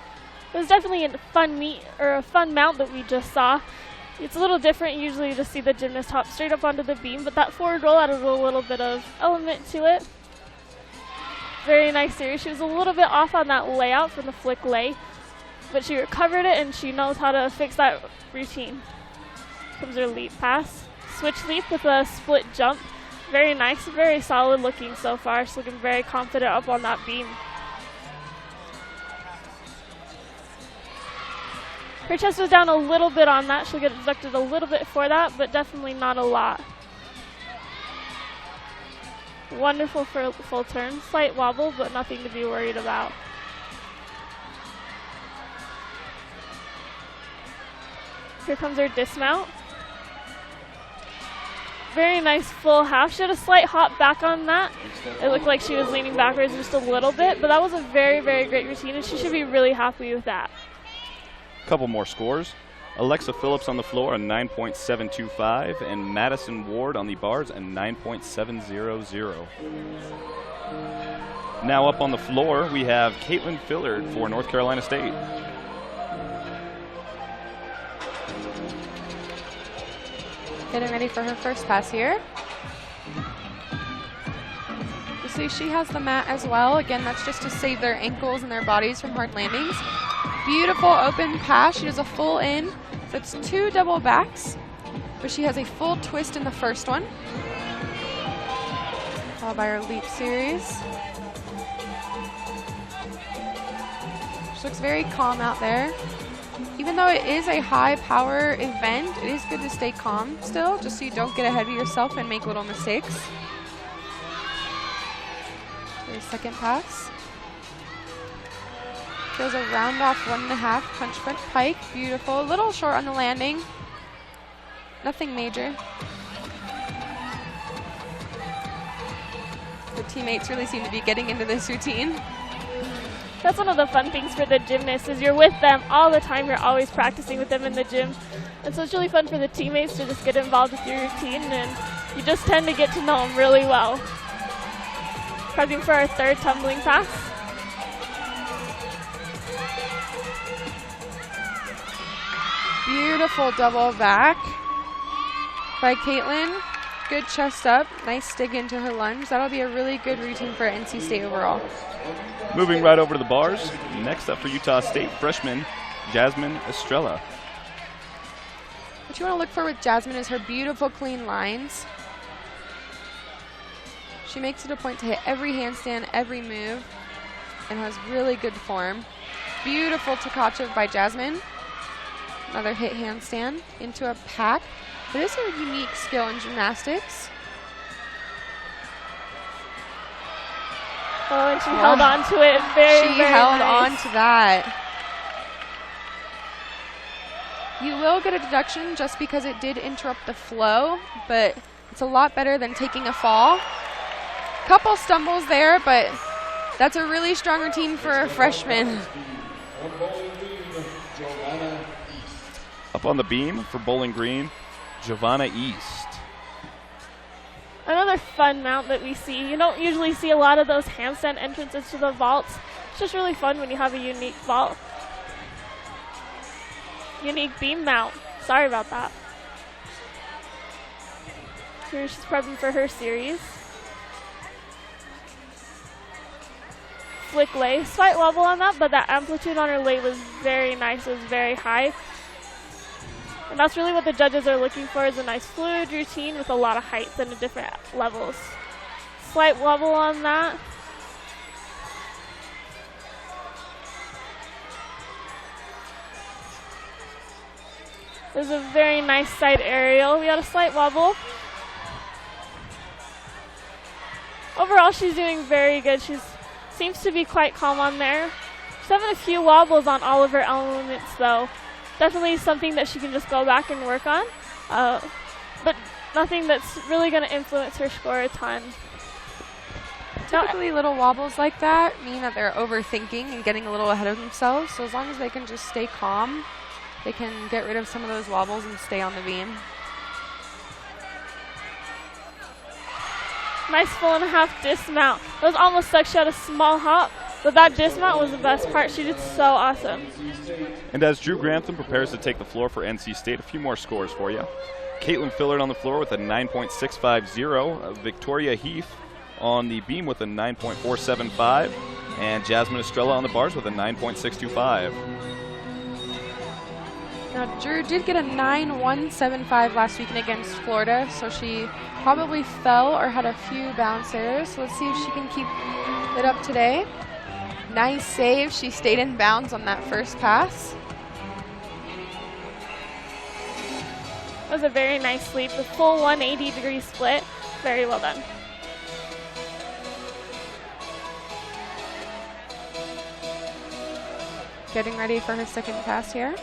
It was definitely a fun meet, or a fun mount that we just saw. It's a little different. Usually you just see the gymnast hop straight up onto the beam, but that forward roll added a little bit of element to it. Very nice series. She was a little bit off on that layout from the flick lay, but she recovered it and she knows how to fix that routine. Comes her leap pass. Switch leap with a split jump. Very nice, very solid looking so far. She's looking very confident up on that beam. Her chest was down a little bit on that. She'll get deducted a little bit for that, but definitely not a lot. Wonderful for full turn. Slight wobble, but nothing to be worried about. Here comes her dismount. Very nice full half. She had a slight hop back on that. It looked like she was leaning backwards just a little bit, but that was a very, very great routine, and she should be really happy with that. Couple more scores. Alexa Phillips on the floor, a 9.725, and Madison Ward on the bars, a 9.700. Now up on the floor, we have Caitlin Fillard for North Carolina State. Getting ready for her first pass here. You see she has the mat as well. Again, that's just to save their ankles and their bodies from hard landings. Beautiful open pass. She does a full in. So it's 2 double backs, but she has a full twist in the first one. Followed by her leap series. She looks very calm out there. Even though it is a high power event, it is good to stay calm still, just so you don't get ahead of yourself and make little mistakes. There's second pass. Goes a round off 1.5 punch front pike. Beautiful. A little short on the landing. Nothing major. The teammates really seem to be getting into this routine. That's one of the fun things for the gymnasts is you're with them all the time. You're always practicing with them in the gym. And so it's really fun for the teammates to just get involved with your routine, and you just tend to get to know them really well. Prepping for our third tumbling pass. Beautiful double back by Caitlin. Good chest up. Nice dig into her lunge. That'll be a really good routine for NC State overall. Moving right over to the bars. Next up for Utah State, freshman Jasmine Estrella. What you want to look for with Jasmine is her beautiful clean lines. She makes it a point to hit every handstand, every move, and has really good form. Beautiful Tkachev by Jasmine. Another hit handstand into a pack. It is a unique skill in gymnastics. Oh, and she held on to it very, She very held nice. on to that. You will get a deduction just because it did interrupt the flow, but it's a lot better than taking a fall. Couple stumbles there, but that's a really strong routine for a freshman. Up on the beam for Bowling Green, Giovanna East. Another fun mount that we see. You don't usually see a lot of those handstand entrances to the vaults. It's just really fun when you have a unique vault. Unique beam mount. Sorry about that. Here she's prepping for her series. flick lay. Slight wobble on that, but that amplitude on her lay was very nice. It was very high. And that's really what the judges are looking for, is a nice fluid routine with a lot of heights and different levels. Slight wobble on that. There's a very nice side aerial. We got a slight wobble. Overall, she's doing very good. She seems to be quite calm on there. She's having a few wobbles on all of her elements, though. Definitely something that she can just go back and work on, but nothing that's really going to influence her score a ton. Typically, little wobbles like that mean that they're overthinking and getting a little ahead of themselves. So as long as they can just stay calm, they can get rid of some of those wobbles and stay on the beam. Nice full and a half dismount. It was almost stuck. She had a small hop, but that dismount was the best part. She did so awesome. And as Drew Grantham prepares to take the floor for NC State, a few more scores for you. Caitlin Fillard on the floor with a 9.650. Victoria Heath on the beam with a 9.475. And Jasmine Estrella on the bars with a 9.625. Now, Drew did get a 9.175 last weekend against Florida, so she probably fell or had a few bounce errors. So let's see if she can keep it up today. Nice save. She stayed in bounds on that first pass. It was a very nice sweep. The full 180-degree split. Very well done. Getting ready for her second pass here.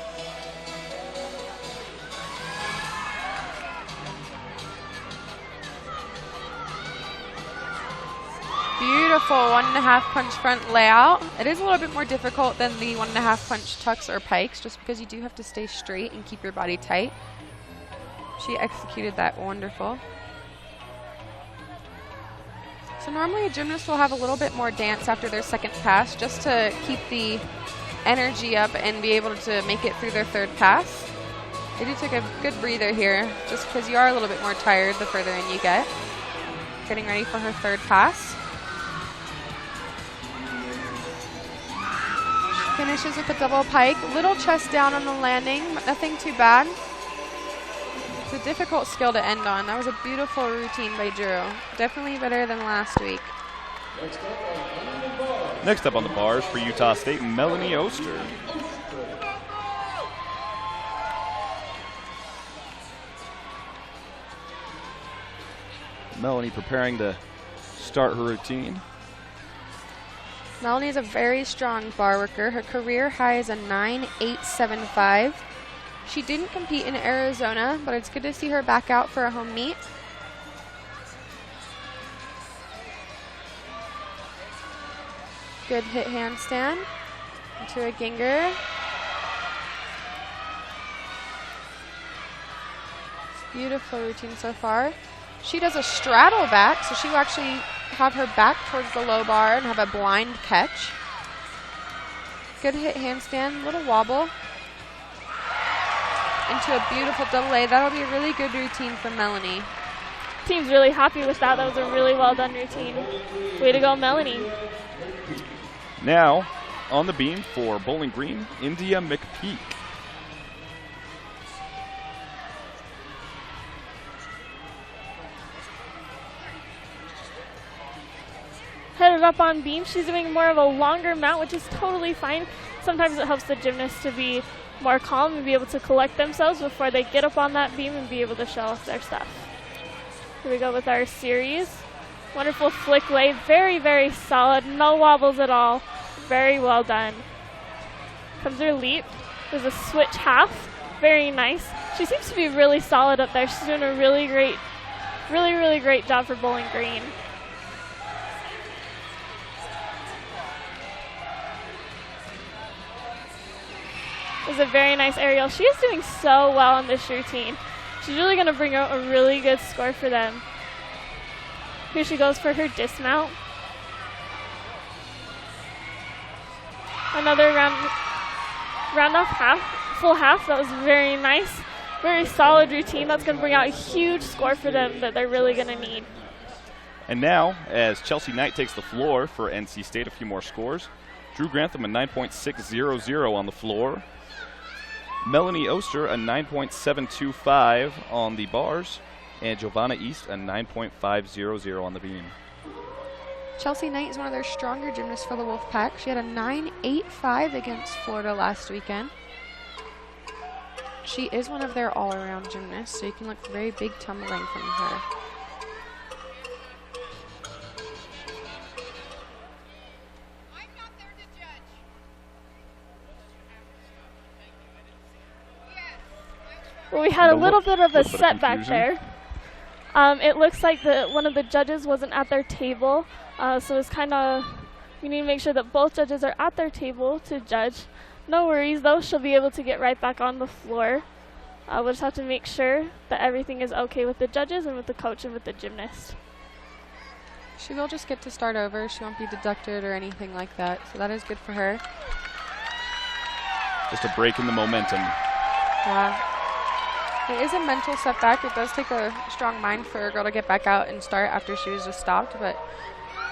Beautiful 1.5 punch front layout. It is a little bit more difficult than the 1.5 punch tucks or pikes, just because you do have to stay straight and keep your body tight. She executed that wonderful. So normally a gymnast will have a little bit more dance after their second pass, just to keep the energy up and be able to make it through their third pass. They do take a good breather here, just because you are a little bit more tired the further in you get. Getting ready for her third pass. Finishes with a double pike. Little chest down on the landing, but nothing too bad. It's a difficult skill to end on. That was a beautiful routine by Drew. Definitely better than last week. Next up on the bars for Utah State, Melanie Oster. Melanie preparing to start her routine. Melanie is a very strong bar worker. Her career high is a 9.875. She didn't compete in Arizona, but it's good to see her back out for a home meet. Good hit handstand into a ginger. Beautiful routine so far. She does a straddle back, so she will actually have her back towards the low bar and have a blind catch. Good hit handstand, little wobble. Into a beautiful double A. That'll be a really good routine for Melanie. Team's really happy with that. That was a really well done routine. Way to go, Melanie. Now, on the beam for Bowling Green, India McPeak. Headed up on beam. She's doing more of a longer mount, which is totally fine. Sometimes it helps the gymnast to be more calm and be able to collect themselves before they get up on that beam and be able to show off their stuff. Here we go with our series. Wonderful flick lay. Very, very solid. No wobbles at all. Very well done. Comes her leap. There's a switch half. Very nice. She seems to be really solid up there. She's doing a really great job for Bowling Green. It was a very nice aerial. She is doing so well in this routine. She's really going to bring out a really good score for them. Here she goes for her dismount. Another round off half, full half. That was very nice. Very solid routine. That's going to bring out a huge score for them that they're really going to need. And now, as Chelsea Knight takes the floor for NC State, a few more scores. Drew Grantham a 9.600 on the floor. Melanie Oster a 9.725 on the bars. And Giovanna East a 9.500 on the beam. Chelsea Knight is one of their stronger gymnasts for the Wolfpack. She had a 9.85 against Florida last weekend. She is one of their all-around gymnasts, so you can look for very big tumbling from her. Well, we had a little bit of a setback there. It looks like one of the judges wasn't at their table, so it's kind of, we need to make sure that both judges are at their table to judge. No worries though, she'll be able to get right back on the floor. We'll just have to make sure that everything is okay with the judges and with the coach and with the gymnast. She will just get to start over. She won't be deducted or anything like that, so that is good for her. Just a break in the momentum. It is a mental setback. It does take a strong mind for a girl to get back out and start after she was just stopped, but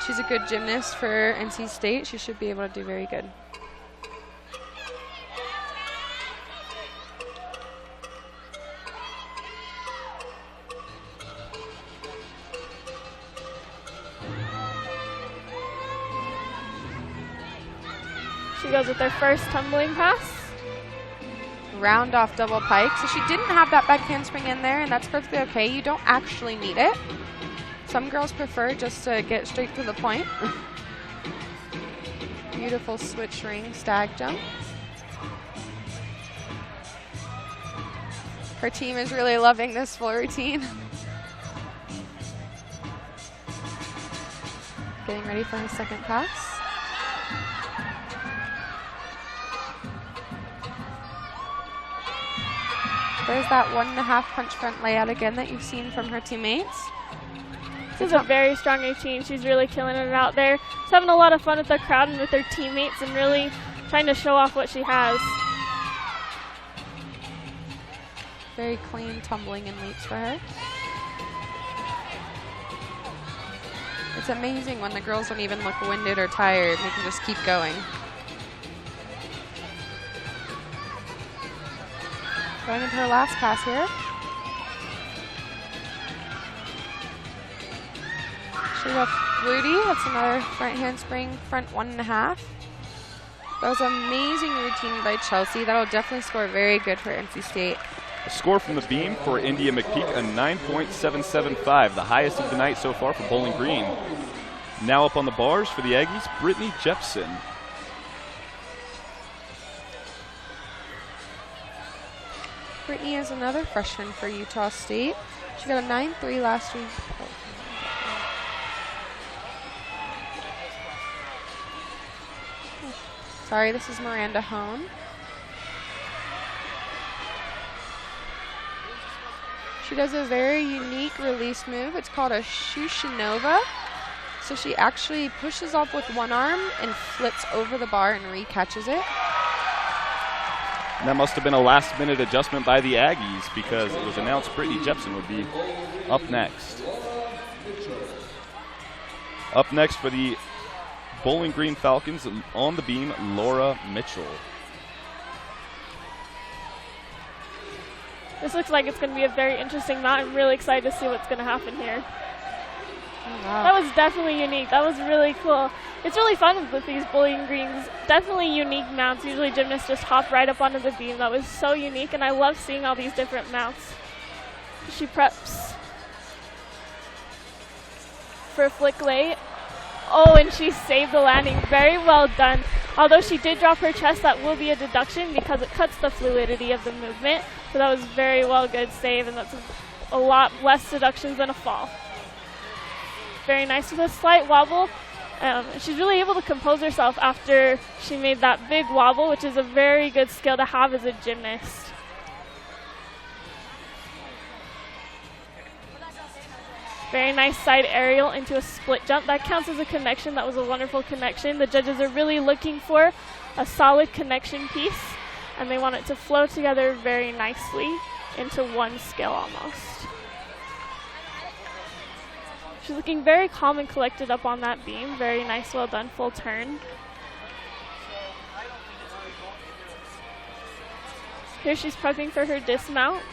she's a good gymnast for NC State. She should be able to do very good. She goes with her first tumbling pass. Round off double pike. So she didn't have that back handspring in there, and that's perfectly okay. You don't actually need it. Some girls prefer just to get straight to the point. Beautiful switch ring stag jump. Her team is really loving this full routine. Getting ready for her second pass. There's that 1.5 punch front layout again that you've seen from her teammates. This is a very strong routine. She's really killing it out there. She's having a lot of fun with the crowd and with her teammates and really trying to show off what she has. Very clean tumbling and leaps for her. It's amazing when the girls don't even look winded or tired. They can just keep going. Going into her last pass here. She got Rudy. That's another front handspring, front 1.5. That was an amazing routine by Chelsea. That'll definitely score very good for NC State. A score from the beam for India McPeak, a 9.775, the highest of the night so far for Bowling Green. Now up on the bars for the Aggies, Brittany Jepson. Brittany is another freshman for Utah State. She got a 9.3 last week. Sorry, this is Miranda Hone. She does a very unique release move. It's called a Shushinova. So she actually pushes off with one arm and flips over the bar and re-catches it. And that must have been a last-minute adjustment by the Aggies because it was announced Brittany Jepson would be up next. Up next for the Bowling Green Falcons on the beam, Laura Mitchell. This looks like it's going to be a very interesting mount. I'm really excited to see what's going to happen here. Oh, wow. That was definitely unique. That was really cool. It's really fun with these Bowling Greens. Definitely unique mounts. Usually gymnasts just hop right up onto the beam. That was so unique, and I love seeing all these different mounts. She preps for a flick lay. Oh, and she saved the landing. Very well done. Although she did drop her chest, that will be a deduction because it cuts the fluidity of the movement. So that was very well good save, and that's a lot less deductions than a fall. Very nice with a slight wobble. She's really able to compose herself after she made that big wobble, which is a very good skill to have as a gymnast. Very nice side aerial into a split jump. That counts as a connection. That was a wonderful connection. The judges are really looking for a solid connection piece, and they want it to flow together very nicely into one skill almost. She's looking very calm and collected up on that beam. Very nice, well done, full turn. Here she's prepping for her dismount.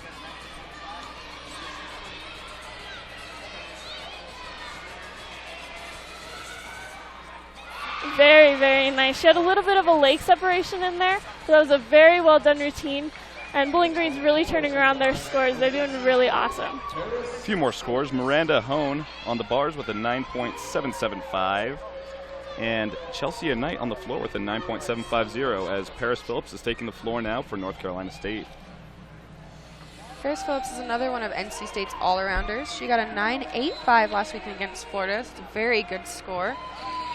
Very, very nice. She had a little bit of a leg separation in there, so that was a very well done routine. And Bowling Green's really turning around their scores. They're doing really awesome. A few more scores. Miranda Hone on the bars with a 9.775. And Chelsea Knight on the floor with a 9.750 as Paris Phillips is taking the floor now for North Carolina State. Paris Phillips is another one of NC State's all-arounders. She got a 9.85 last weekend against Florida. It's a very good score.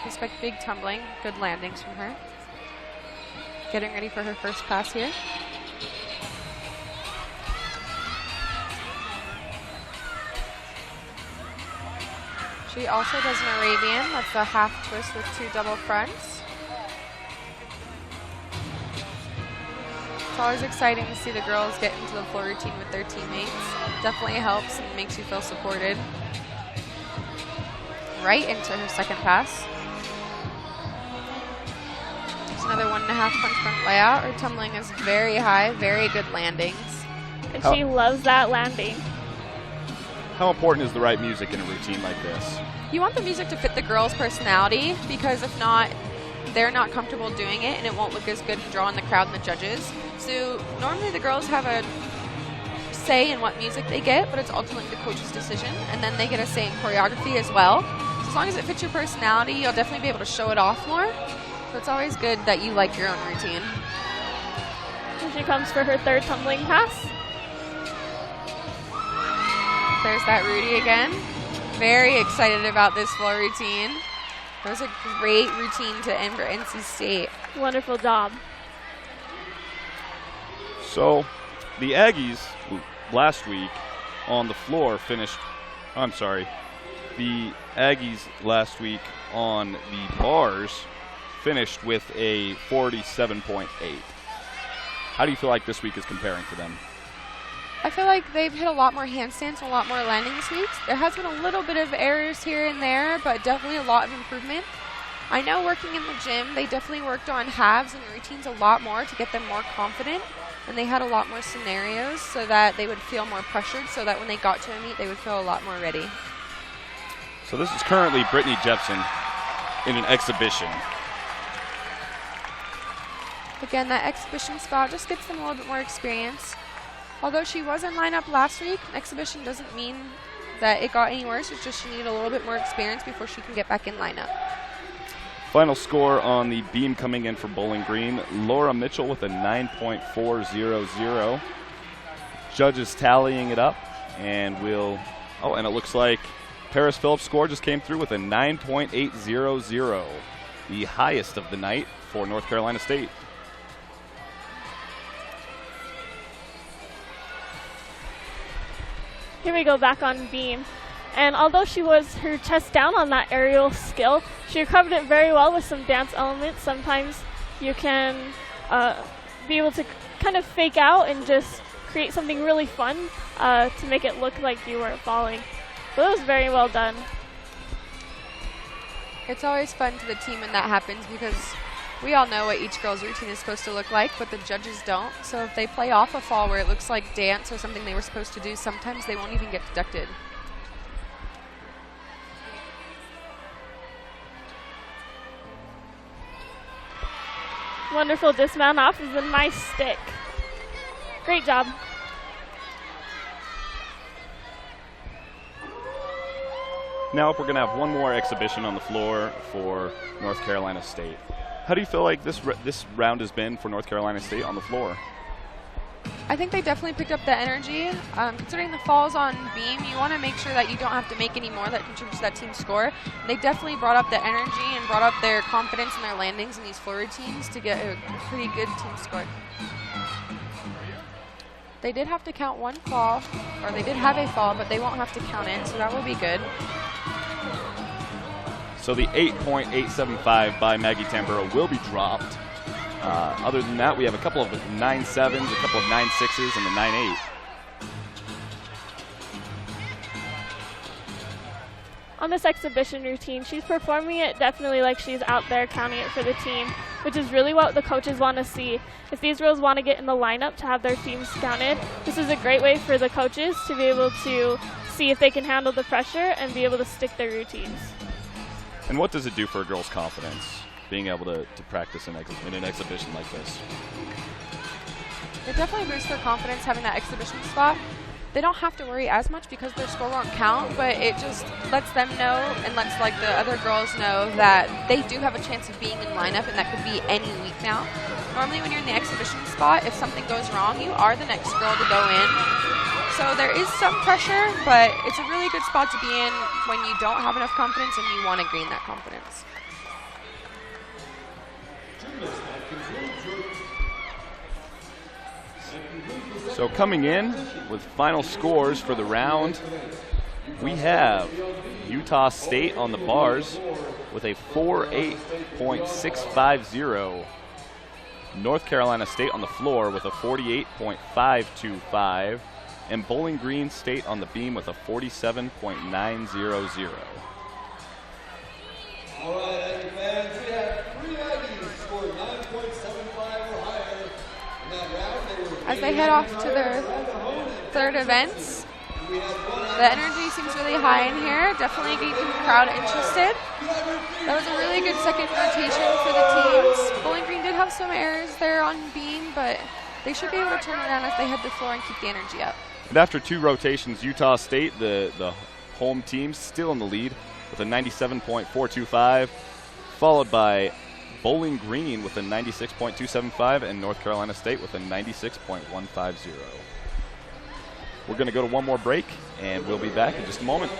Expect big tumbling, good landings from her. Getting ready for her first pass here. She also does an Arabian. That's a half twist with 2 double fronts. It's always exciting to see the girls get into the floor routine with their teammates. Definitely helps and makes you feel supported. Right into her second pass. It's another 1.5 punch front layout. Her tumbling is very high, very good landings. And she loves that landing. How important is the right music in a routine like this? You want the music to fit the girl's personality, because if not, they're not comfortable doing it and it won't look as good to draw in the crowd and the judges. So normally the girls have a say in what music they get, but it's ultimately the coach's decision, and then they get a say in choreography as well. So as long as it fits your personality, you'll definitely be able to show it off more. So it's always good that you like your own routine. Here she comes for her third tumbling pass. There's that Rudy again. Very excited about this floor routine. That was a great routine to end for NC State. Wonderful job. So the Aggies last week on the floor finished, the Aggies last week on the bars finished with a 47.8. How do you feel like this week is comparing to them? I feel like they've hit a lot more handstands and a lot more landing this week. There has been a little bit of errors here and there, but definitely a lot of improvement. I know working in the gym, they definitely worked on halves and routines a lot more to get them more confident, and they had a lot more scenarios so that they would feel more pressured, so that when they got to a meet, they would feel a lot more ready. So this is currently Brittany Jepson in an exhibition. Again, that exhibition spot just gets them a little bit more experience. Although she was in lineup last week, an exhibition doesn't mean that it got any worse. It's just she needed a little bit more experience before she can get back in lineup. Final score on the beam coming in for Bowling Green, Laura Mitchell with a 9.400. Judges tallying it up, and and it looks like Paris Phillips' score just came through with a 9.800, the highest of the night for North Carolina State. Here we go back on beam. And although she was her chest down on that aerial skill, she recovered it very well with some dance elements. Sometimes you can be able to kind of fake out and just create something really fun to make it look like you weren't falling. So it was very well done. It's always fun to the team when that happens, because we all know what each girl's routine is supposed to look like, but the judges don't. So if they play off a fall where it looks like dance or something they were supposed to do, sometimes they won't even get deducted. Wonderful dismount off of a nice stick. Great job. Now we're going to have one more exhibition on the floor for North Carolina State. How do you feel like this round has been for North Carolina State on the floor? I think they definitely picked up the energy. Considering the falls on beam, you want to make sure that you don't have to make any more that contributes to that team score. They definitely brought up the energy and brought up their confidence in their landings in these floor routines to get a pretty good team score. They did have to count one fall, or they did have a fall, but they won't have to count it, so that will be good. So the 8.875 by Maggie Tamburo will be dropped. Other than that, we have a couple of 9.7s, a couple of 9.6s, and a 9.8. on this exhibition routine, she's performing it definitely like she's out there counting it for the team, which is really what the coaches want to see. If these girls want to get in the lineup to have their teams counted, this is a great way for the coaches to be able to see if they can handle the pressure and be able to stick their routines. And what does it do for a girl's confidence, being able to practice in an exhibition like this? It definitely boosts their confidence having that exhibition spot. They don't have to worry as much because their score won't count, but it just lets them know and lets like the other girls know that they do have a chance of being in lineup, and that could be any week now. Normally when you're in the exhibition spot, if something goes wrong, you are the next girl to go in. So there is some pressure, but it's a really good spot to be in when you don't have enough confidence and you want to gain that confidence. So coming in with final scores for the round, we have Utah State on the bars with a 48.650. North Carolina State on the floor with a 48.525. And Bowling Green State on the beam with a 47.900. All right, Aggie fans, we have 3 Aggies scored 9.75 or higher. In that round, they were As they head off to their third events, the energy seems really high in here, definitely getting the crowd interested. That was a really good second rotation for the teams. Bowling Green did have some errors there on beam, but they should be able to turn around as they head the floor and keep the energy up. And after 2 rotations, Utah State, the home team, still in the lead with a 97.425, followed by Bowling Green with a 96.275 and North Carolina State with a 96.150. We're going to go to one more break, and we'll be back in just a moment.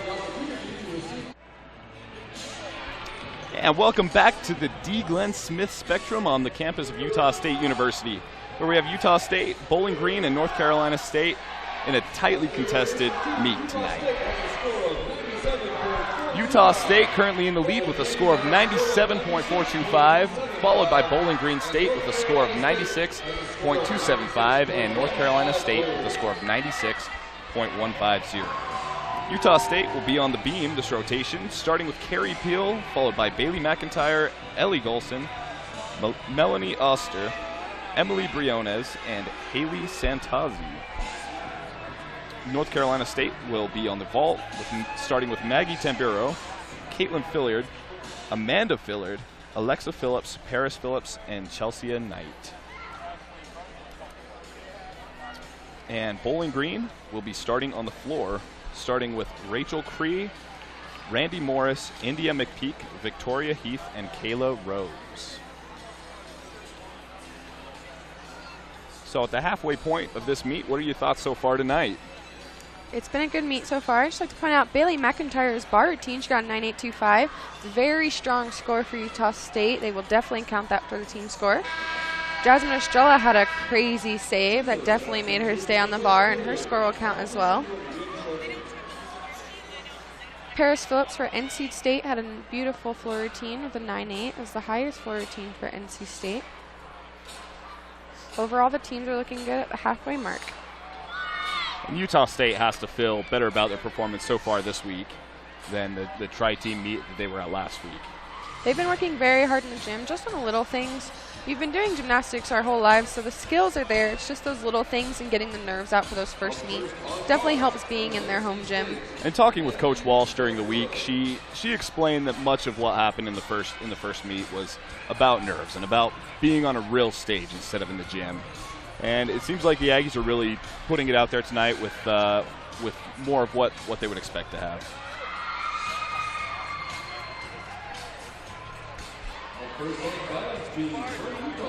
And welcome back to the D. Glenn Smith Spectrum on the campus of Utah State University, where we have Utah State, Bowling Green, and North Carolina State in a tightly contested meet tonight. Utah State currently in the lead with a score of 97.425, followed by Bowling Green State with a score of 96.275, and North Carolina State with a score of 96.150. Utah State will be on the beam this rotation, starting with Carrie Peel, followed by Bailey McIntyre, Ellie Golson, Melanie Oster, Emily Briones, and Haley Santazi. North Carolina State will be on the vault, starting with Maggie Tamburo, Caitlin Fillard, Amanda Fillard, Alexa Phillips, Paris Phillips, and Chelsea Knight. And Bowling Green will be starting on the floor, starting with Rachel Cree, Randy Morris, India McPeak, Victoria Heath, and Kayla Rose. So at the halfway point of this meet, what are your thoughts so far tonight? It's been a good meet so far. I'd just like to point out Bailey McIntyre's bar routine. She got a 9.825. It's a very strong score for Utah State. They will definitely count that for the team score. Jasmine Estrella had a crazy save that definitely made her stay on the bar, and her score will count as well. Paris Phillips for NC State had a beautiful floor routine with a 9.8. It was the highest floor routine for NC State. Overall, the teams are looking good at the halfway mark. And Utah State has to feel better about their performance so far this week than the tri-team meet that they were at last week. They've been working very hard in the gym, just on the little things. We've been doing gymnastics our whole lives, so the skills are there. It's just those little things and getting the nerves out for those first meets. Definitely helps being in their home gym. And talking with Coach Walsh during the week, she explained that much of what happened in the first meet was about nerves and about being on a real stage instead of in the gym. And it seems like the Aggies are really putting it out there tonight with more of what they would expect to have.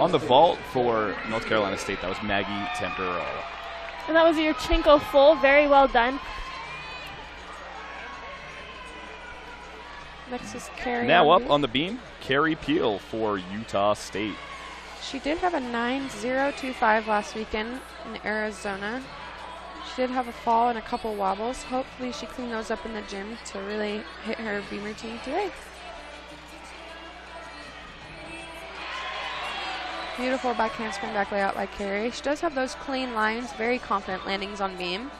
On the vault for North Carolina State, that was Maggie Tempero. And that was your Chinko full. Very well done. Next is Carrie. Now up on the beam, Carrie Peel for Utah State. She did have a 9.025 last weekend in Arizona. She did have a fall and a couple wobbles. Hopefully she cleaned those up in the gym to really hit her beam routine today. Beautiful back handspring back layout by Carrie. She does have those clean lines, very confident landings on beam.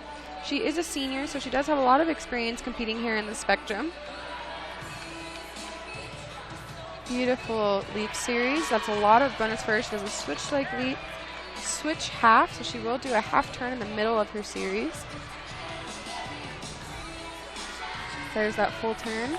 She is a senior, so she does have a lot of experience competing here in the Spectrum. Beautiful leap series. That's a lot of bonus for her. She does a switch leg leap, switch half, so she will do a half turn in the middle of her series. There's that full turn.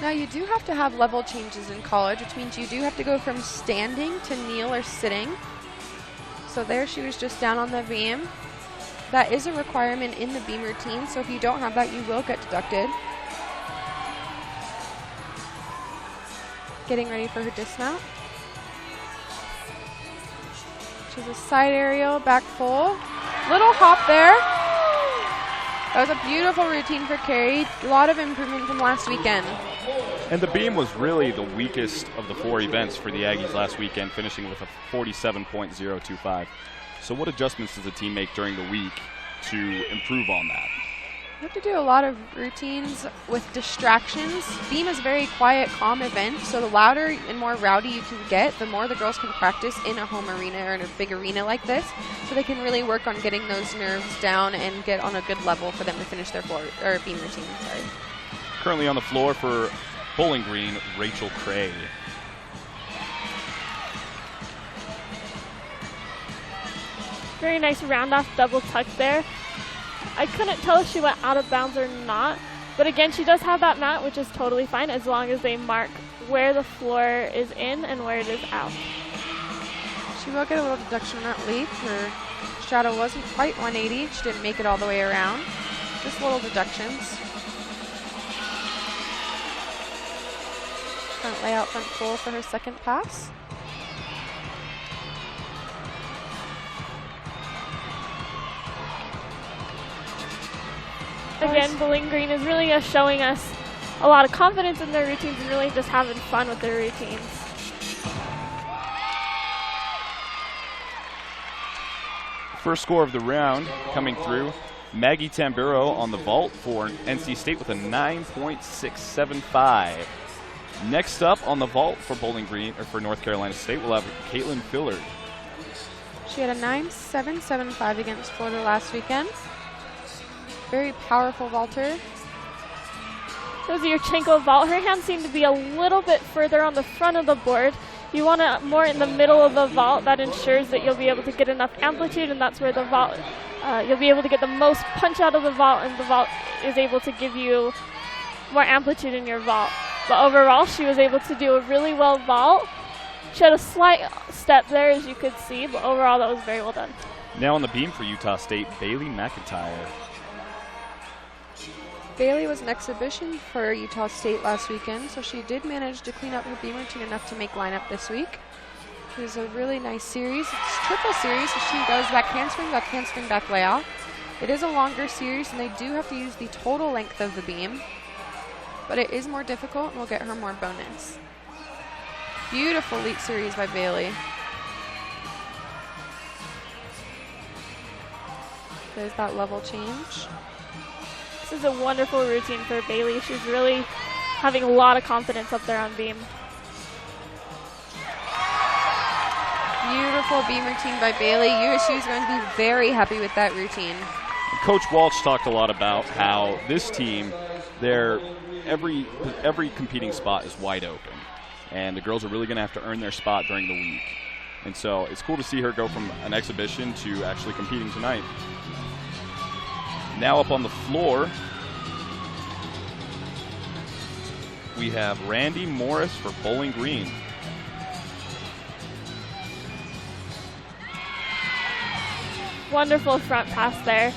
Now you do have to have level changes in college, which means you do have to go from standing to kneel or sitting. So there she was just down on the beam. That is a requirement in the beam routine, so if you don't have that, you will get deducted. Getting ready for her dismount. She's a side aerial, back full. Little hop there. That was a beautiful routine for Carrie. A lot of improvement from last weekend. And the beam was really the weakest of the 4 events for the Aggies last weekend, finishing with a 47.025. So what adjustments does the team make during the week to improve on that? You have to do a lot of routines with distractions. Beam is a very quiet, calm event, so the louder and more rowdy you can get, the more the girls can practice in a home arena or in a big arena like this, so they can really work on getting those nerves down and get on a good level for them to finish their beam routine. Sorry. Currently on the floor for Bowling Green, Rachel Cray. Very nice round off double tuck there. I couldn't tell if she went out of bounds or not, but again, she does have that mat, which is totally fine as long as they mark where the floor is in and where it is out. She will get a little deduction on that leap. Her straddle wasn't quite 180. She didn't make it all the way around. Just little deductions. Front layout, front full for her second pass. Again, Bowling Green is really just showing us a lot of confidence in their routines and really just having fun with their routines. First score of the round coming through. Maggie Tamburo on the vault for NC State with a 9.675. Next up on the vault for Bowling Green, or for North Carolina State, we'll have Caitlin Fillard. She had a 9.775 against Florida last weekend. Very powerful vaulter. There's your Chenko vault. Her hands seem to be a little bit further on the front of the board. You want it more in the middle of the vault. That ensures that you'll be able to get enough amplitude, and that's where the vault, you'll be able to get the most punch out of the vault, and the vault is able to give you more amplitude in your vault. But overall, she was able to do a really well vault. She had a slight step there, as you could see, but overall, that was very well done. Now on the beam for Utah State, Bailey McIntyre. Bailey was an exhibition for Utah State last weekend, so she did manage to clean up her beam routine enough to make lineup this week. It was a really nice series. It's triple series, so she does back handspring, back layout. It is a longer series, and they do have to use the total length of the beam, but it is more difficult and will get her more bonus. Beautiful leap series by Bailey. There's that level change. This is a wonderful routine for Bailey. She's really having a lot of confidence up there on beam. Beautiful beam routine by Bailey. USU is going to be very happy with that routine. Coach Walsh talked a lot about how this team, every competing spot is wide open, and the girls are really going to have to earn their spot during the week. And so it's cool to see her go from an exhibition to actually competing tonight. Now up on the floor, we have Randy Morris for Bowling Green. Wonderful front pass there.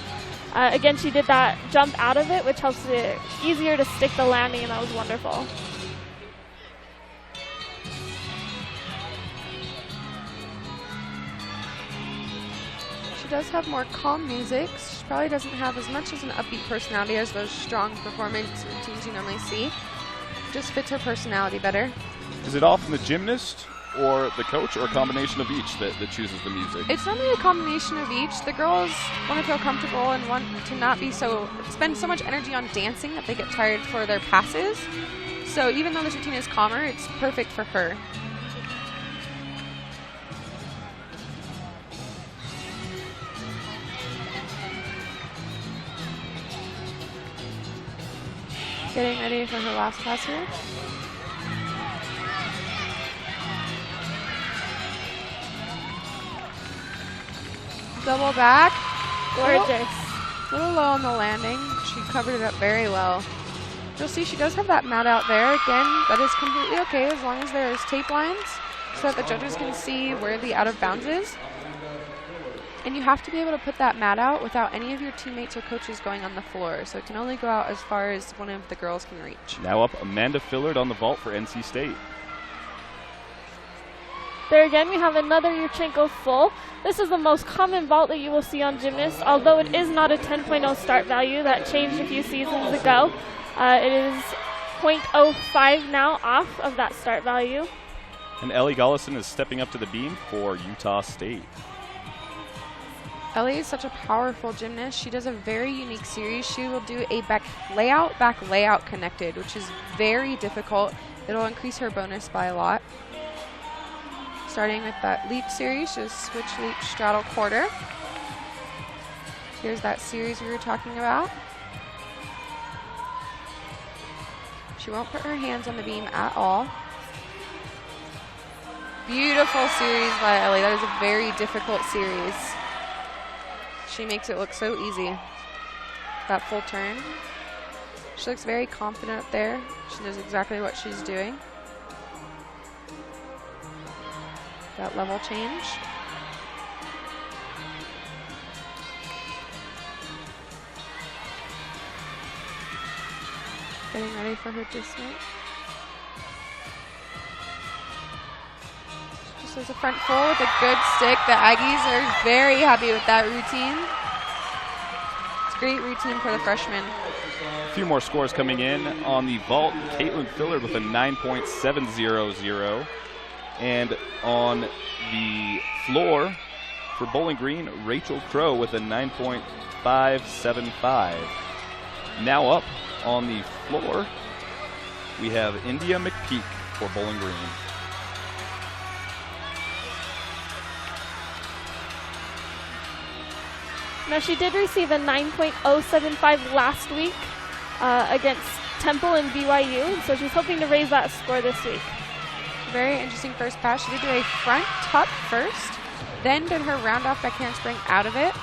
Again, she did that jump out of it, which helps it easier to stick the landing, and that was wonderful. She does have more calm music. She probably doesn't have as much as an upbeat personality as those strong performance routines you normally see. Just fits her personality better. Is it often the gymnast or the coach, or a combination of each that chooses the music? It's normally a combination of each. The girls want to feel comfortable and want to not be spend so much energy on dancing that they get tired for their passes. So even though this routine is calmer, it's perfect for her. Getting ready for her last pass here. Double back. Gorgeous. A little low on the landing. She covered it up very well. You'll see she does have that mat out there. Again, that is completely okay as long as there's tape lines so that the judges can see where the out of bounds is. And you have to be able to put that mat out without any of your teammates or coaches going on the floor. So it can only go out as far as one of the girls can reach. Now up Amanda Fillard on the vault for NC State. There again, we have another Yurchenko full. This is the most common vault that you will see on Gymnast, although it is not a 10.0 start value. That changed a few seasons ago. It is 0.05 now off of that start value. And Ellie Gollison is stepping up to the beam for Utah State. Ellie is such a powerful gymnast. She does a very unique series. She will do a back layout connected, which is very difficult. It'll increase her bonus by a lot. Starting with that leap series, just switch leap straddle quarter. Here's that series we were talking about. She won't put her hands on the beam at all. Beautiful series by Ellie. That is a very difficult series. She makes it look so easy. That full turn. She looks very confident up there. She knows exactly what she's doing. That level change. Getting ready for her dismount. Just as a front full with a good stick. The Aggies are very happy with that routine. It's a great routine for the freshmen. A few more scores coming in on the vault. Caitlin Fillard with a 9.700. And on the floor for Bowling Green, Rachel Crow with a 9.575. Now up on the floor, we have India McPeak for Bowling Green. Now she did receive a 9.075 last week against Temple and BYU, so she's hoping to raise that score this week. Very interesting first pass. She did do a front tuck first, then did her round off back handspring out of it.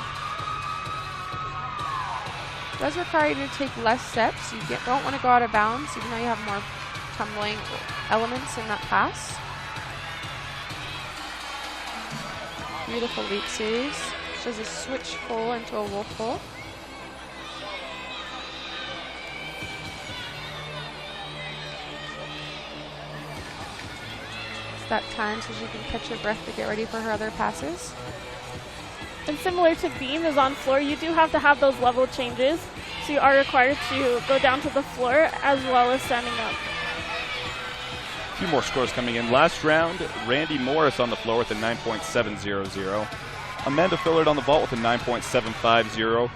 It does require you to take less steps. You don't want to go out of bounds, even though you have more tumbling elements in that pass. Beautiful leap series. She does a switch full into a wolf full. That time so she can catch her breath to get ready for her other passes. And similar to beam is on floor, you do have to have those level changes, so you are required to go down to the floor as well as standing up. A few more scores coming in. Last round, Randy Morris on the floor with a 9.700. Amanda Fillard on the vault with a 9.750.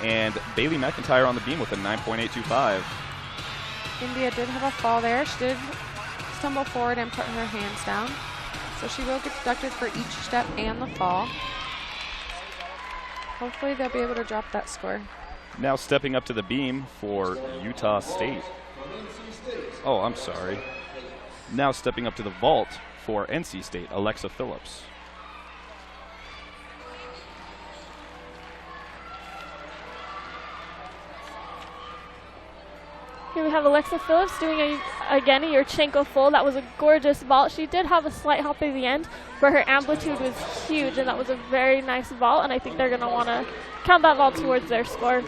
And Bailey McIntyre on the beam with a 9.825. India did have a fall there. She did stumble forward and put her hands down. So she will get deducted for each step and the fall. Hopefully they'll be able to drop that score. Now stepping up to the beam for Utah State. Oh, I'm sorry. Now stepping up to the vault for NC State, Alexa Phillips. Here we have Alexa Phillips doing again a Yurchenko full. That was a gorgeous vault. She did have a slight hop at the end, but her amplitude was huge, and that was a very nice vault, and I think they're going to want to count that vault towards their score.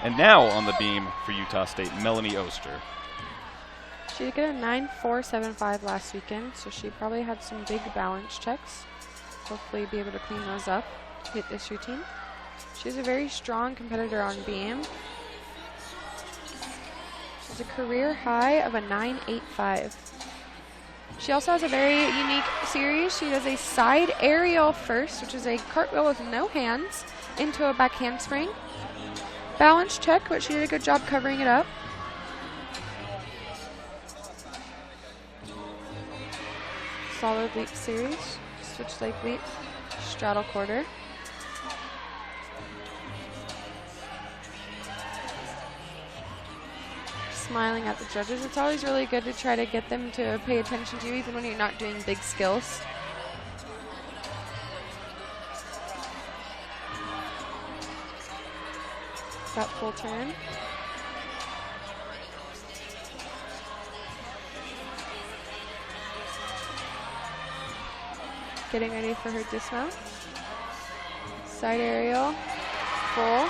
And now on the beam for Utah State, Melanie Oster. She did get a 9.475 last weekend, so she probably had some big balance checks. Hopefully be able to clean those up to hit this routine. She's a very strong competitor on beam. She's a career high of a 9.85. She also has a very unique series. She does a side aerial first, which is a cartwheel with no hands, into a back handspring. Balance check, but she did a good job covering it up. Solid leap series. Switch leg leap, straddle quarter. smiling at the judges. It's always really good to try to get them to pay attention to you even when you're not doing big skills. That full turn. Getting ready for her dismount. Side aerial, full.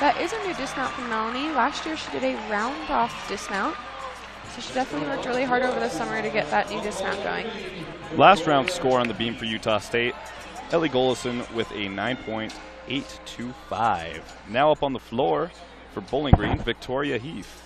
That is a new dismount from Melanie. Last year she did a round off dismount. So she definitely worked really hard over the summer to get that new dismount going. Last round score on the beam for Utah State. Ellie Golison with a 9.825. Now up on the floor for Bowling Green, Victoria Heath.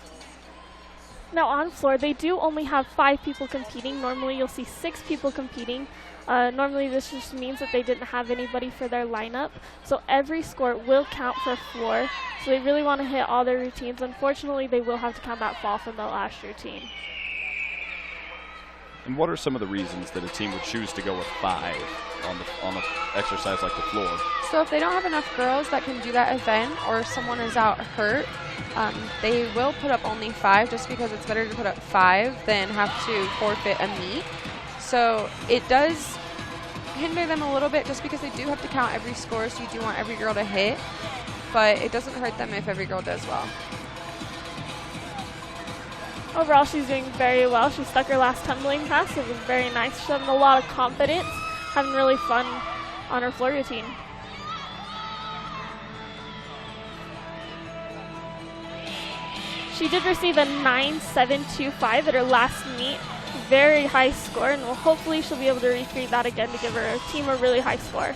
Now on floor, they do only have 5 people competing. Normally you'll see 6 people competing. Normally this just means that they didn't have anybody for their lineup. So every score will count for floor. So they really want to hit all their routines. Unfortunately, they will have to count that fall from the last routine. And what are some of the reasons that a team would choose to go with 5 on the exercise like the floor? So if they don't have enough girls that can do that event, or someone is out hurt, they will put up only 5 just because it's better to put up 5 than have to forfeit a meet. So it does hinder them a little bit just because they do have to count every score, so you do want every girl to hit, but it doesn't hurt them if every girl does well. Overall, she's doing very well. She stuck her last tumbling pass. It was very nice. She's having a lot of confidence, having really fun on her floor routine. She did receive a 9.725 at her last meet. Very high score, and hopefully she'll be able to recreate that again to give her team a really high score.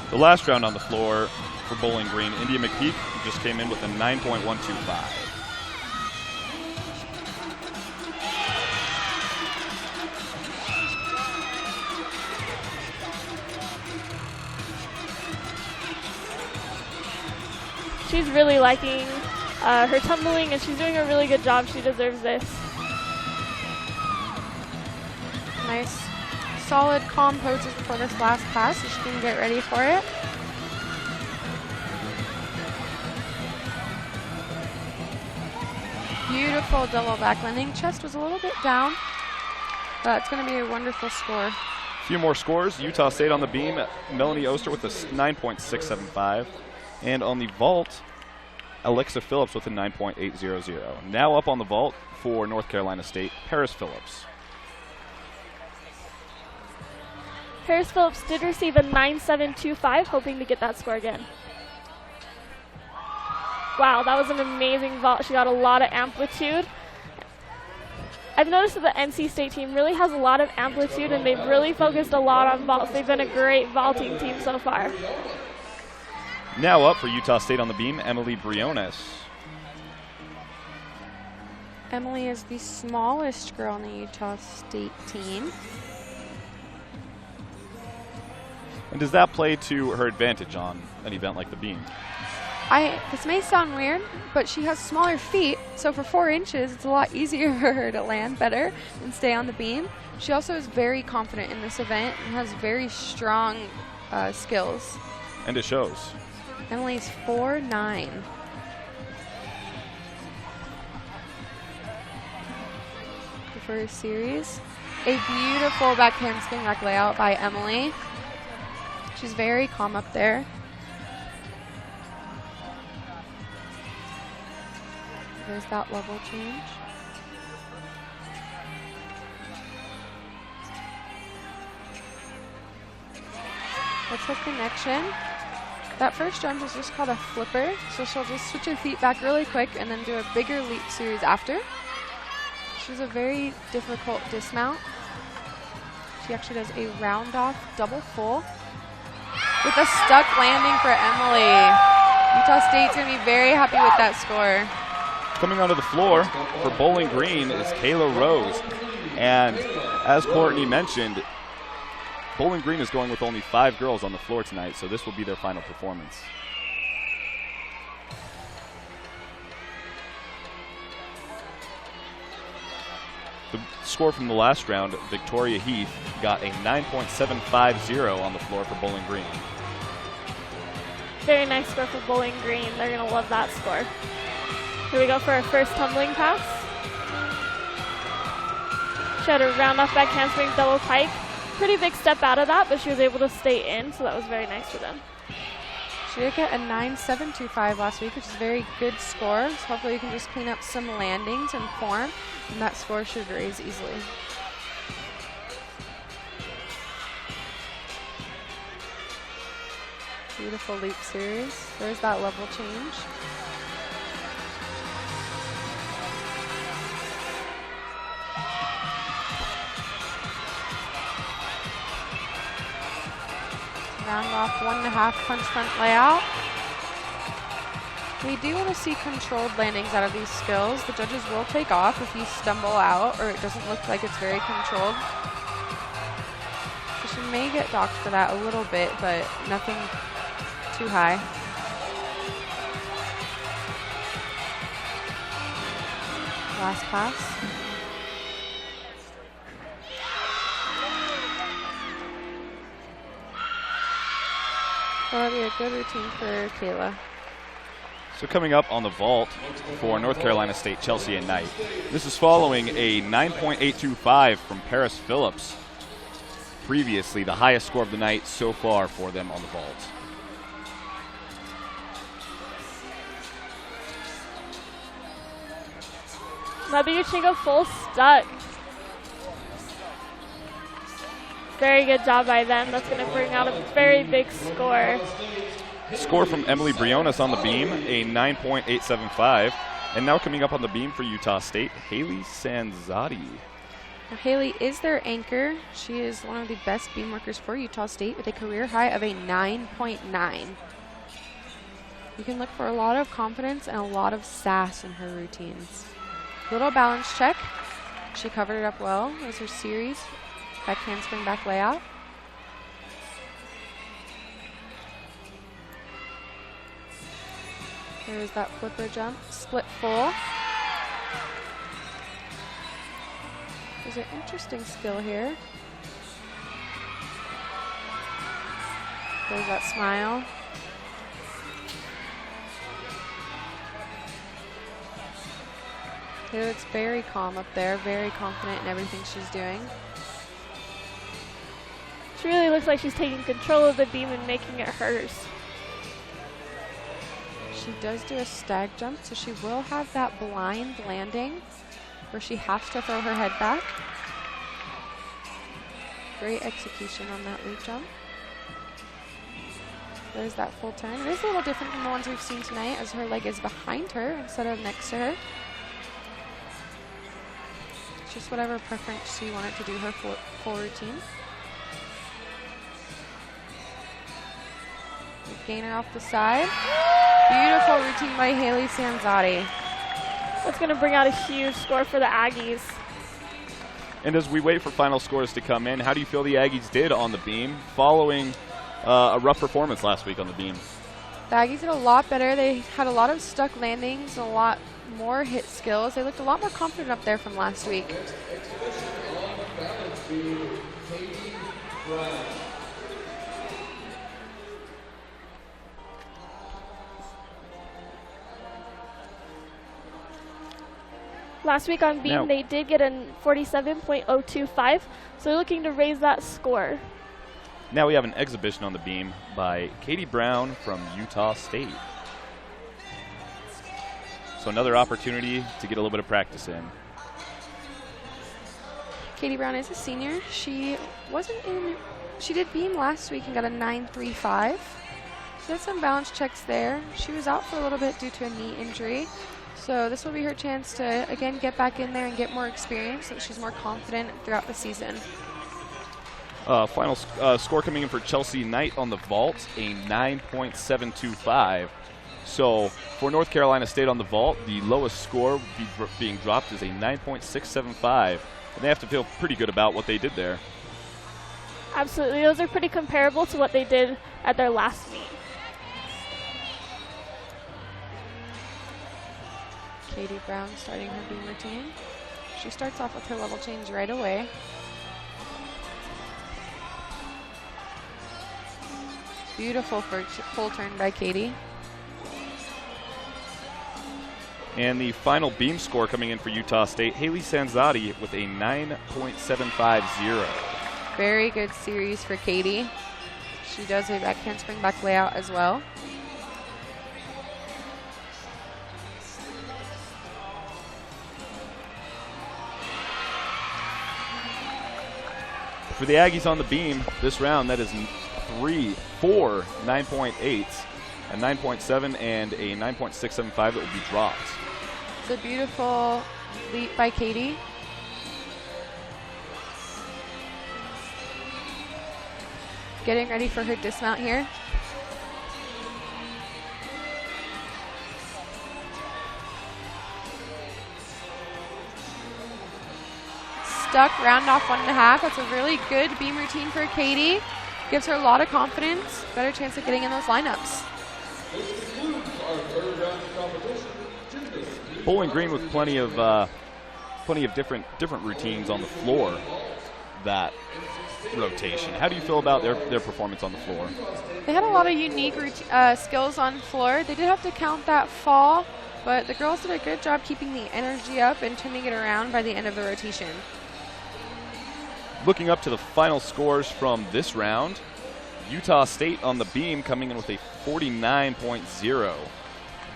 The last round on the floor for Bowling Green, India McPeak just came in with a 9.125. She's really liking her tumbling, and she's doing a really good job. She deserves this. Nice, solid, calm poses before this last pass, so she can get ready for it. Beautiful double back landing. Chest was a little bit down, but it's going to be a wonderful score. A few more scores. Utah State on the beam, Melanie Oster with a 9.675. And on the vault, Alexa Phillips with a 9.800. Now up on the vault for North Carolina State, Paris Phillips. Paris Phillips did receive a 9.725, hoping to get that score again. Wow, that was an amazing vault. She got a lot of amplitude. I've noticed that the NC State team really has a lot of amplitude, and they've really focused a lot on vaults. They've been a great vaulting team so far. Now up for Utah State on the beam, Emily Briones. Emily is the smallest girl on the Utah State team. And does that play to her advantage on an event like the beam? This may sound weird, but she has smaller feet, so for 4 inches, it's a lot easier for her to land better and stay on the beam. She also is very confident in this event and has very strong skills. And it shows. Emily's 4'9". For her series. A beautiful back handspring rack layout by Emily. She's very calm up there. There's that level change. That's her connection. That first jump is just called a flipper, so she'll just switch her feet back really quick and then do a bigger leap series after. She's a very difficult dismount. She actually does a round off double full with a stuck landing for Emily. Utah State's going to be very happy with that score. Coming onto the floor for Bowling Green is Kayla Rose. And as Courtney mentioned, Bowling Green is going with only 5 girls on the floor tonight, so this will be their final performance. The score from the last round, Victoria Heath got a 9.750 on the floor for Bowling Green. Very nice score for Bowling Green. They're going to love that score. Here we go for our first tumbling pass. She had a round off back handspring double pike. Pretty big step out of that, but she was able to stay in, so that was very nice for them. She did get a 9.725 last week, which is a very good score. So hopefully you can just clean up some landings and form, and that score should raise easily. Beautiful leap series. There's that level change. Round off 1.5 punch front layout. We do want to see controlled landings out of these skills. The judges will take off if you stumble out or it doesn't look like it's very controlled. So she may get docked for that a little bit, but nothing too high. Last pass. That'll be a good routine for Kayla. So coming up on the vault for North Carolina State, Chelsea and Knight. This is following a 9.825 from Paris Phillips. Previously, the highest score of the night so far for them on the vault. Mabiuchinga full stuck. Very good job by them. That's going to bring out a very big score. Score from Emily Briones on the beam, a 9.875. And now coming up on the beam for Utah State, Haley Sanzati. Now, Haley is their anchor. She is one of the best beam workers for Utah State with a career high of a 9.9. You can look for a lot of confidence and a lot of sass in her routines. Little balance check. She covered it up well. That was her series. Back handspring, back layout. There's that flipper jump. Split full. There's an interesting skill here. There's that smile. It looks very calm up there, very confident in everything she's doing. She really looks like she's taking control of the beam and making it hers. She does do a stag jump, so she will have that blind landing where she has to throw her head back. Great execution on that loop jump. There's that full turn. It is a little different from the ones we've seen tonight as her leg is behind her instead of next to her. It's just whatever preference you want it to do her full routine. Gainer off the side. Beautiful routine by Haley Sanzati. That's going to bring out a huge score for the Aggies. And as we wait for final scores to come in, how do you feel the Aggies did on the beam following a rough performance last week on the beam? The Aggies did a lot better. They had a lot of stuck landings and a lot more hit skills. They looked a lot more confident up there from last week. Last week on beam, they did get a 47.025, so they're looking to raise that score. Now we have an exhibition on the beam by Katie Brown from Utah State. So another opportunity to get a little bit of practice in. Katie Brown is a senior. She did beam last week and got a 9.35. She had some balance checks there. She was out for a little bit due to a knee injury. So this will be her chance to, again, get back in there and get more experience so that she's more confident throughout the season. Final score coming in for Chelsea Knight on the vault, a 9.725. So for North Carolina State on the vault, the lowest score being dropped is a 9.675. And they have to feel pretty good about what they did there. Absolutely. Those are pretty comparable to what they did at their last meet. Katie Brown starting her beam routine. She starts off with her level change right away. Beautiful full turn by Katie. And the final beam score coming in for Utah State, Haley Sanzati with a 9.750. Very good series for Katie. She does a back handspring back layout as well. For the Aggies on the beam this round, that is 4 9.8s, a 9.7 and a 9.675 that will be dropped. It's a beautiful leap by Katie. Getting ready for her dismount here. Stuck, round off 1.5. That's a really good beam routine for Katie. Gives her a lot of confidence. Better chance of getting in those lineups. Bowling Green with plenty of different routines on the floor that rotation. How do you feel about their performance on the floor? They had a lot of unique skills on floor. They did have to count that fall, but the girls did a good job keeping the energy up and turning it around by the end of the rotation. Looking up to the final scores from this round, Utah State on the beam coming in with a 49.0.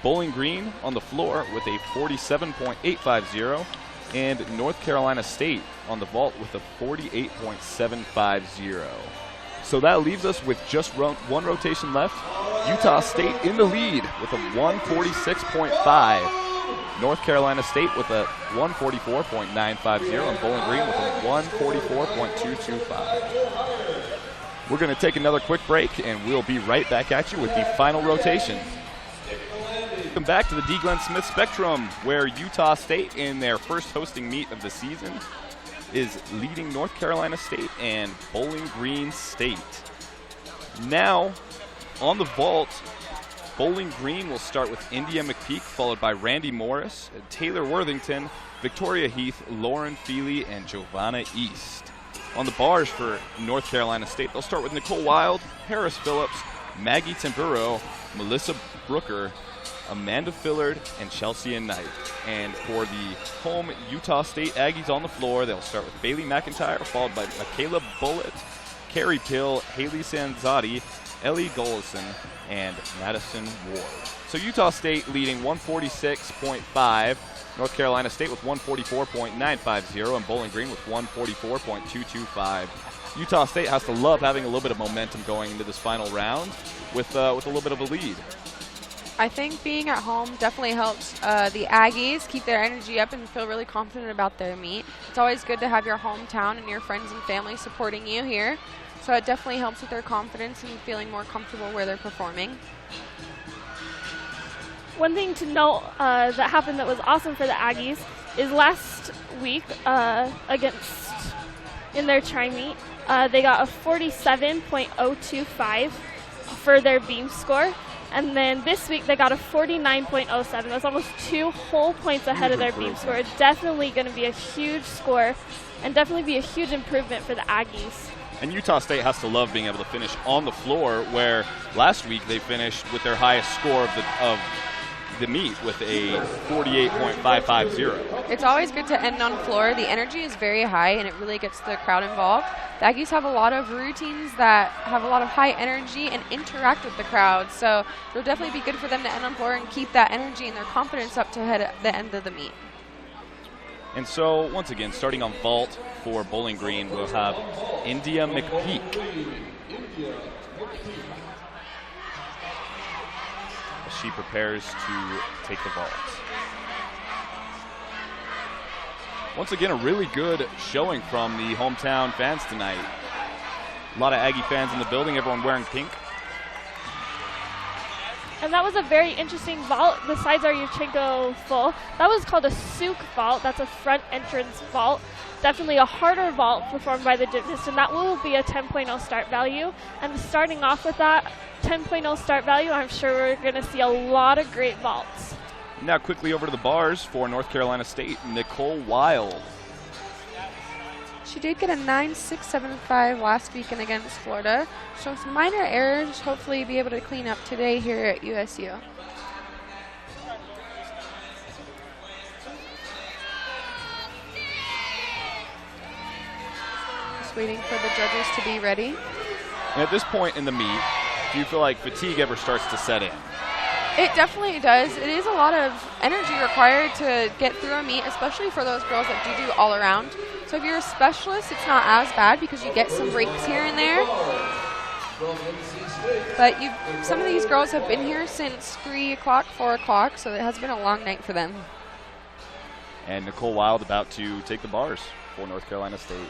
Bowling Green on the floor with a 47.850. And North Carolina State on the vault with a 48.750. So that leaves us with just one rotation left. Utah State in the lead with a 146.5. North Carolina State with a 144.950 and Bowling Green with a 144.225. We're going to take another quick break and we'll be right back at you with the final rotation. Welcome back to the D. Glenn Smith Spectrum, where Utah State in their first hosting meet of the season is leading North Carolina State and Bowling Green State. Now on the vault, Bowling Green will start with India McPeak, followed by Randy Morris, Taylor Worthington, Victoria Heath, Lauren Feely, and Giovanna East. On the bars for North Carolina State, they'll start with Nicole Wild, Harris Phillips, Maggie Tempuro, Melissa Brooker, Amanda Fillard, and Chelsea and Knight. And for the home Utah State Aggies on the floor, they'll start with Bailey McIntyre, followed by Michaela Bullitt, Carrie Pill, Haley Sanzati, Ellie Golison, and Madison Ward. So Utah State leading 146.5, North Carolina State with 144.950, and Bowling Green with 144.225. Utah State has to love having a little bit of momentum going into this final round with a little bit of a lead. I think being at home definitely helps the Aggies keep their energy up and feel really confident about their meet. It's always good to have your hometown and your friends and family supporting you here. So it definitely helps with their confidence and feeling more comfortable where they're performing. One thing to note that happened that was awesome for the Aggies is last week in their tri-meet, they got a 47.025 for their beam score. And then this week they got a 49.07. That's almost 2 whole points ahead of their beam score. It's definitely going to be a huge score and definitely be a huge improvement for the Aggies. And Utah State has to love being able to finish on the floor, where last week they finished with their highest score of the meet with a 48.550. It's always good to end on floor. The energy is very high and it really gets the crowd involved. The Aggies have a lot of routines that have a lot of high energy and interact with the crowd. So it'll definitely be good for them to end on floor and keep that energy and their confidence up to head at the end of the meet. And so, once again, starting on vault for Bowling Green, we'll have India McPeak. As she prepares to take the vault. Once again, a really good showing from the hometown fans tonight. A lot of Aggie fans in the building, everyone wearing pink. And that was a very interesting vault. The sides are Yurchenko full. That was called a souk vault. That's a front entrance vault. Definitely a harder vault performed by the gymnast, and that will be a 10.0 start value. And starting off with that 10.0 start value, I'm sure we're going to see a lot of great vaults. Now quickly over to the bars for North Carolina State, Nicole Wild. She did get a 9.675 last weekend against Florida. So some minor errors, hopefully be able to clean up today here at USU. Just waiting for the judges to be ready. And at this point in the meet, do you feel like fatigue ever starts to set in? It definitely does. It is a lot of energy required to get through a meet, especially for those girls that do all around. So if you're a specialist, it's not as bad because you get some breaks here and there. But some of these girls have been here since 3 o'clock, 4 o'clock, so it has been a long night for them. And Nicole Wild about to take the bars for North Carolina State.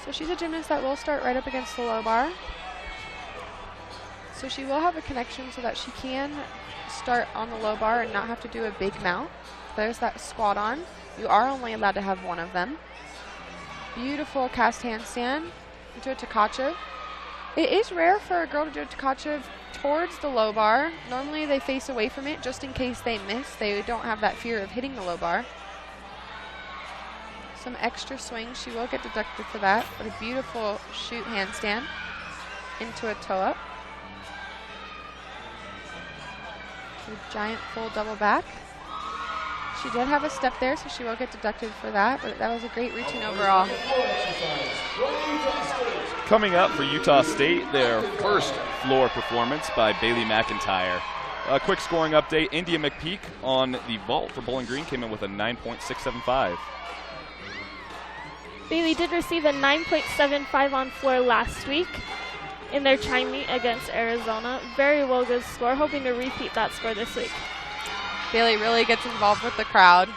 So she's a gymnast that will start right up against the low bar. So she will have a connection so that she can start on the low bar and not have to do a big mount. There's that squat on. You are only allowed to have one of them. Beautiful cast handstand into a Tkachev. It is rare for a girl to do a Tkachev towards the low bar. Normally they face away from it just in case they miss. They don't have that fear of hitting the low bar. Some extra swings. She will get deducted for that, but a beautiful shoot handstand into a toe up. A giant full double back. She did have a step there, so she will get deducted for that, but that was a great routine overall. Coming up for Utah State, their first floor performance by Bailey McIntyre. A quick scoring update. India McPeak on the vault for Bowling Green came in with a 9.675. Bailey did receive a 9.75 on floor last week in their Chime meet against Arizona. Very well good score, hoping to repeat that score this week. Bailey really gets involved with the crowd.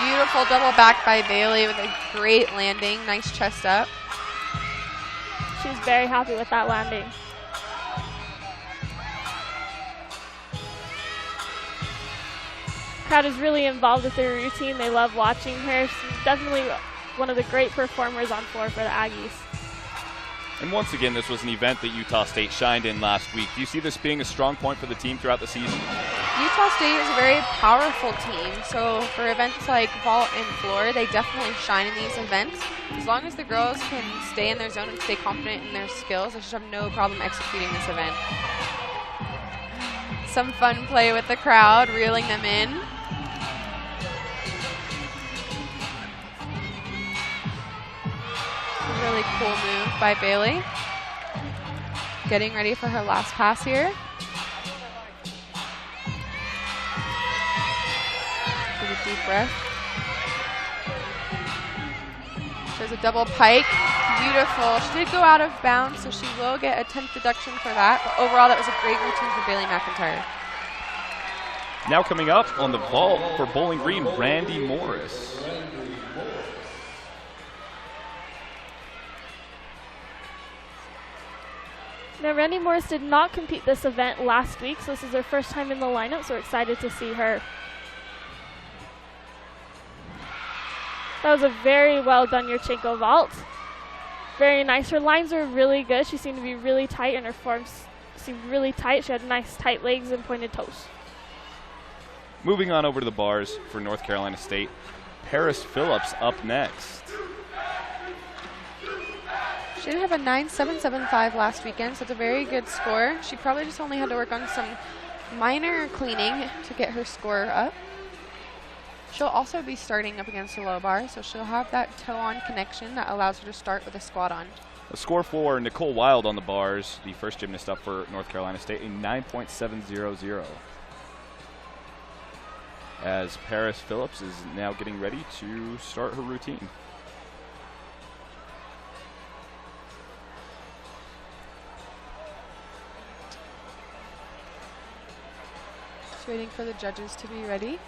Beautiful double back by Bailey with a great landing. Nice chest up. She's very happy with that landing. Crowd is really involved with her routine. They love watching her. She's definitely one of the great performers on floor for the Aggies. And once again, this was an event that Utah State shined in last week. Do you see this being a strong point for the team throughout the season? Utah State is a very powerful team, so for events like vault and floor, they definitely shine in these events. As long as the girls can stay in their zone and stay confident in their skills, they should have no problem executing this event. Some fun play with the crowd, reeling them in. Really cool move by Bailey. Getting ready for her last pass here. Take a deep breath. There's a double pike. Beautiful. She did go out of bounds, so she will get a 10th deduction for that. But overall, that was a great routine for Bailey McIntyre. Now coming up on the vault for Bowling Green, Randy Morris. Now, Randy Morris did not compete this event last week, so this is her first time in the lineup, so we're excited to see her. That was a very well done Yurchenko vault. Very nice. Her lines are really good. She seemed to be really tight, and her forms seemed really tight. She had nice tight legs and pointed toes. Moving on over to the bars for North Carolina State, Paris Phillips up next. She did have a 9.775 last weekend, so it's a very good score. She probably just only had to work on some minor cleaning to get her score up. She'll also be starting up against the low bar, so she'll have that toe-on connection that allows her to start with a squat on. A score for Nicole Wild on the bars, the first gymnast up for North Carolina State, a 9.700. As Paris Phillips is now getting ready to start her routine. Waiting for the judges to be ready.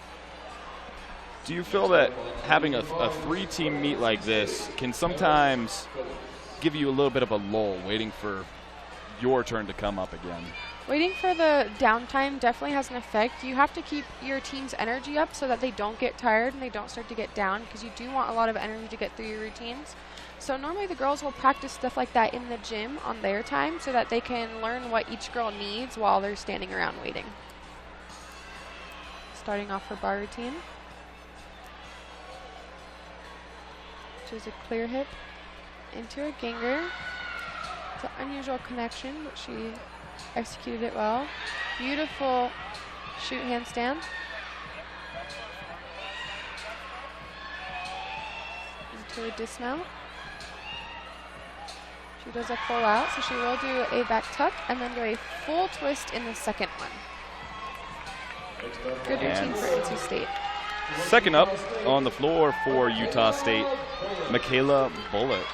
Do you feel that having a three-team meet like this can sometimes give you a little bit of a lull, waiting for your turn to come up again? Waiting for the downtime definitely has an effect. You have to keep your team's energy up so that they don't get tired and they don't start to get down, because you do want a lot of energy to get through your routines. So normally the girls will practice stuff like that in the gym on their time so that they can learn what each girl needs while they're standing around waiting. Starting off her bar routine, which is a clear hip into a ganger. It's an unusual connection, but she executed it well. Beautiful shoot handstand. to a dismount. She does a pull out, so she will do a back tuck and then do a full twist in the second one. Good routine for NC State. Second up on the floor for Utah State, Michaela Bullitt.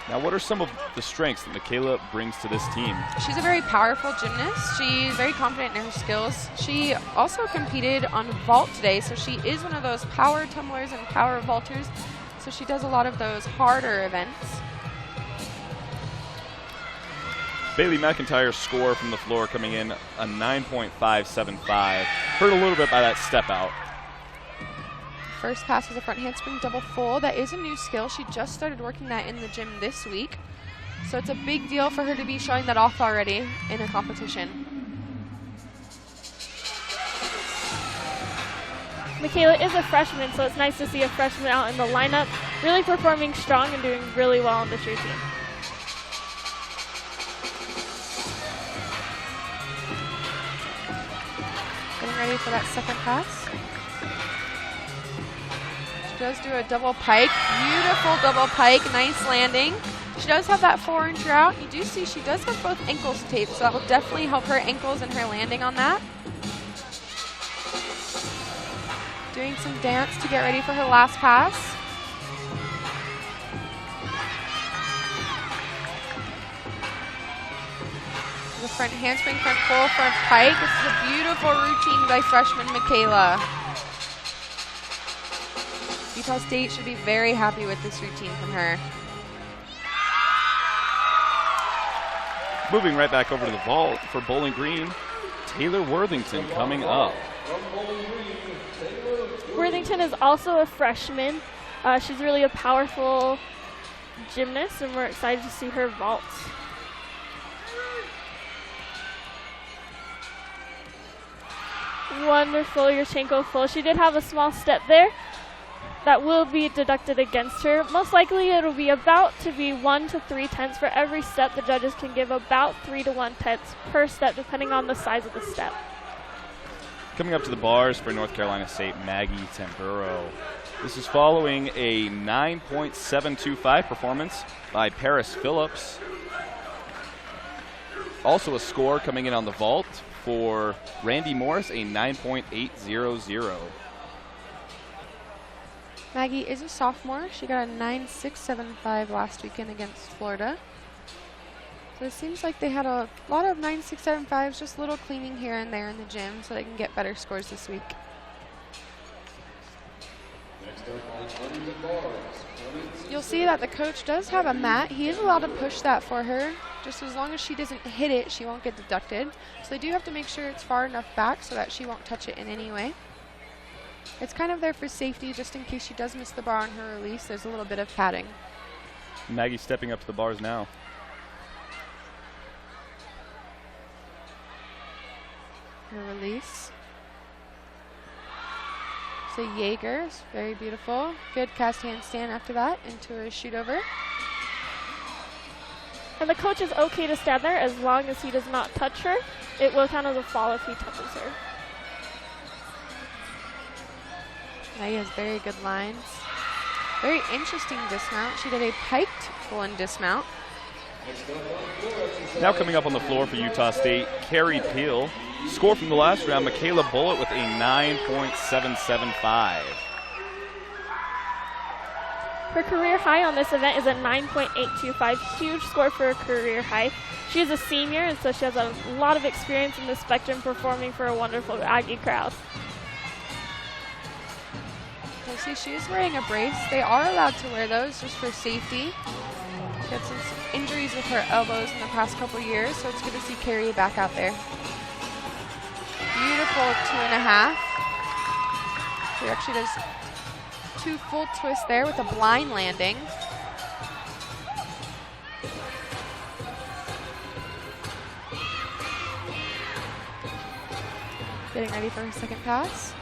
Now, what are some of the strengths that Michaela brings to this team? She's a very powerful gymnast. She's very confident in her skills. She also competed on vault today, so she is one of those power tumblers and power vaulters. So she does a lot of those harder events. Bailey McIntyre's score from the floor coming in a 9.575. Hurt a little bit by that step out. First pass is a front handspring double full. That is a new skill. She just started working that in the gym this week. So it's a big deal for her to be showing that off already in a competition. Michaela is a freshman, so it's nice to see a freshman out in the lineup, really performing strong and doing really well on this routine. Getting ready for that second pass. She does do a double pike. Beautiful double pike. Nice landing. She does have that 4-inch route. You do see she does have both ankles taped, so that will definitely help her ankles and her landing on that. Doing some dance to get ready for her last pass. The front handspring, front pull, front pike. This is a beautiful routine by freshman Michaela. Utah State should be very happy with this routine from her. Moving right back over to the vault for Bowling Green, Taylor Worthington coming up. Worthington is also a freshman. She's really a powerful gymnast, and we're excited to see her vault. Wonderful Yurchenko full. She did have a small step there that will be deducted against her. Most likely it'll be about to be 1 to 3/10 for every step. The judges can give about 3 to 1/10 per step depending on the size of the step. Coming up to the bars for North Carolina State, Maggie Tamburo. This is following a 9.725 performance by Paris Phillips. Also a score coming in on the vault for Randy Morris, a 9.800. Maggie is a sophomore. She got a 9.675 last weekend against Florida. So it seems like they had a lot of 9.675s, just a little cleaning here and there in the gym so they can get better scores this week. You'll see that the coach does have a mat. He is allowed to push that for her. Just as long as she doesn't hit it, she won't get deducted. So they do have to make sure it's far enough back so that she won't touch it in any way. It's kind of there for safety, just in case she does miss the bar on her release. There's a little bit of padding. Maggie stepping up to the bars now. Her release. So Jaeger, very beautiful. Good cast handstand after that into a shoot over. And the coach is okay to stand there as long as he does not touch her. It will count as a fall if he touches her. Maggie has very good lines. Very interesting dismount. She did a piked full-in dismount. Now coming up on the floor for Utah State, Carrie Peel. Score from the last round, Michaela Bullitt with a 9.775. Her career high on this event is a 9.825, huge score for a career high. She is a senior, and so she has a lot of experience in the spectrum performing for a wonderful Aggie crowd. You'll see she is wearing a brace. They are allowed to wear those just for safety. She had some injuries with her elbows in the past couple years, so it's good to see Carrie back out there. Beautiful 2.5. She actually does 2 full twists there with a blind landing. Getting ready for her second pass.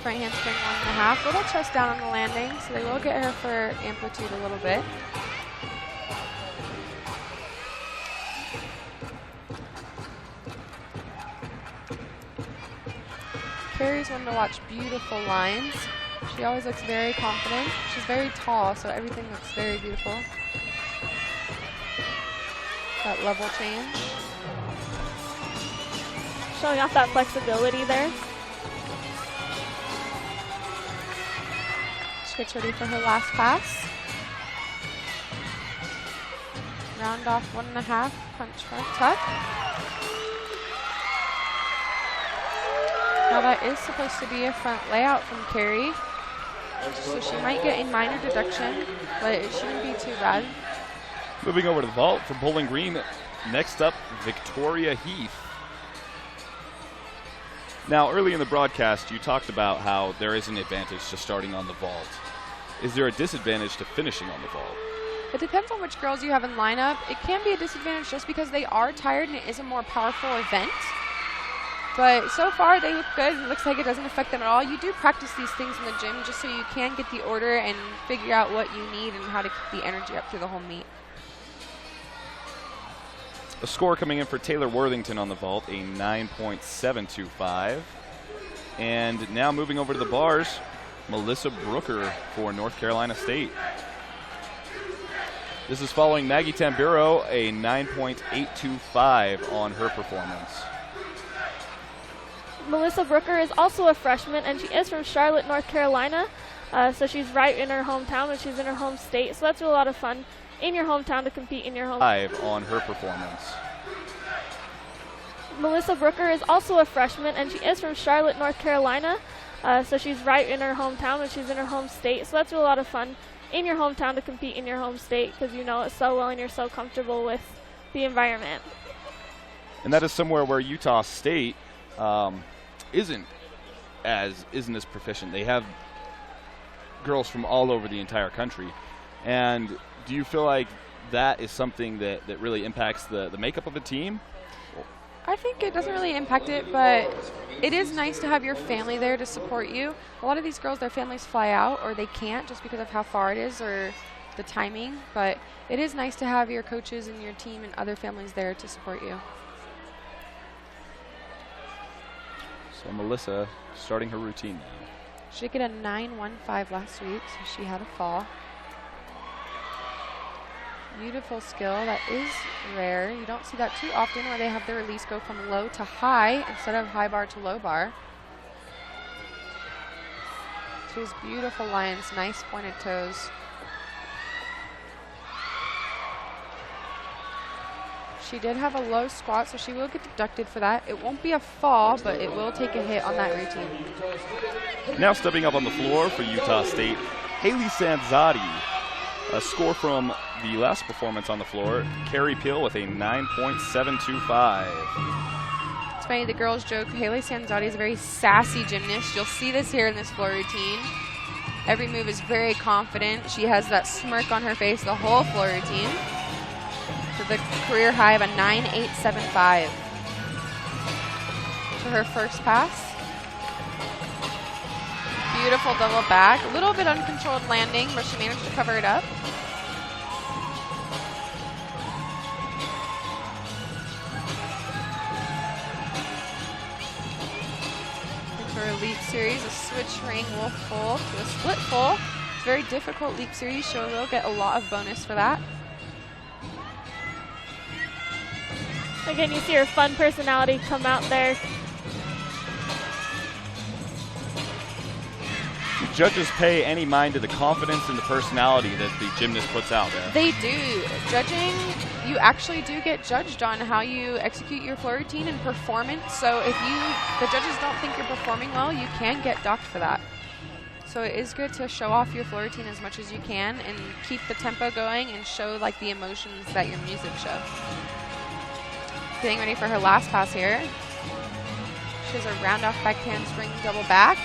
Front handspring 1.5. Little chest down on the landing, so they will get her for amplitude a little bit. Carrie's one to watch beautiful lines. She always looks very confident. She's very tall, so everything looks very beautiful. That level change. Showing off that flexibility there. She gets ready for her last pass. Round off 1.5, punch front tuck. Now that is supposed to be a front layout from Carrie, so she might get a minor deduction, but it shouldn't be too bad. Moving over to the vault for Bowling Green. Next up, Victoria Heath. Now, early in the broadcast, you talked about how there is an advantage to starting on the vault. Is there a disadvantage to finishing on the vault? It depends on which girls you have in lineup. It can be a disadvantage just because they are tired and it is a more powerful event. But so far, they look good. It looks like it doesn't affect them at all. You do practice these things in the gym just so you can get the order and figure out what you need and how to keep the energy up through the whole meet. A score coming in for Taylor Worthington on the vault, a 9.725. And now moving over to the bars, Melissa Brooker for North Carolina State. This is following Maggie Tamburo, a 9.825 on her performance. Melissa Brooker is also a freshman, and she is from Charlotte, North Carolina. So she's right in her hometown, and she's in her home state. So that's a lot of fun in your hometown to compete in your home. 5 on her performance. Melissa Brooker is also a freshman, and she is from Charlotte, North Carolina. So she's right in her hometown, and she's in her home state. So that's a lot of fun in your hometown to compete in your home state because you know it so well and you're so comfortable with the environment. And that is somewhere where Utah State isn't as proficient. They have girls from all over the entire country. And do you feel like that is something that really impacts the makeup of a team? I think it doesn't really impact it, but it is nice to have your family there to support you. A lot of these girls, their families fly out or they can't just because of how far it is or the timing, but it is nice to have your coaches and your team and other families there to support you. So Melissa starting her routine now. She did get a 9.15 last week, so she had a fall. Beautiful skill. That is rare. You don't see that too often where they have the release go from low to high instead of high bar to low bar. She has beautiful lines, nice pointed toes. She did have a low squat, so she will get deducted for that. It won't be a fall, but it will take a hit on that routine. Now stepping up on the floor for Utah State, Haley Sanzati. A score from the last performance on the floor, Carrie Peel with a 9.725. It's funny, the girls joke, Haley Sanzati is a very sassy gymnast. You'll see this here in this floor routine. Every move is very confident. She has that smirk on her face the whole floor routine. To the career high of a 9.875. To her first pass. Beautiful double back. A little bit uncontrolled landing, but she managed to cover it up. Into her leap series, a switch ring wolf full to a split full. It's a very difficult leap series. She will get a lot of bonus for that. Again, you see her fun personality come out there. Do judges pay any mind to the confidence and the personality that the gymnast puts out there? They do. Judging, you actually do get judged on how you execute your floor routine and performance. So if the judges don't think you're performing well, you can get docked for that. So it is good to show off your floor routine as much as you can and keep the tempo going and show like the emotions that your music show. Getting ready for her last pass here. She has a round off back handspring double back.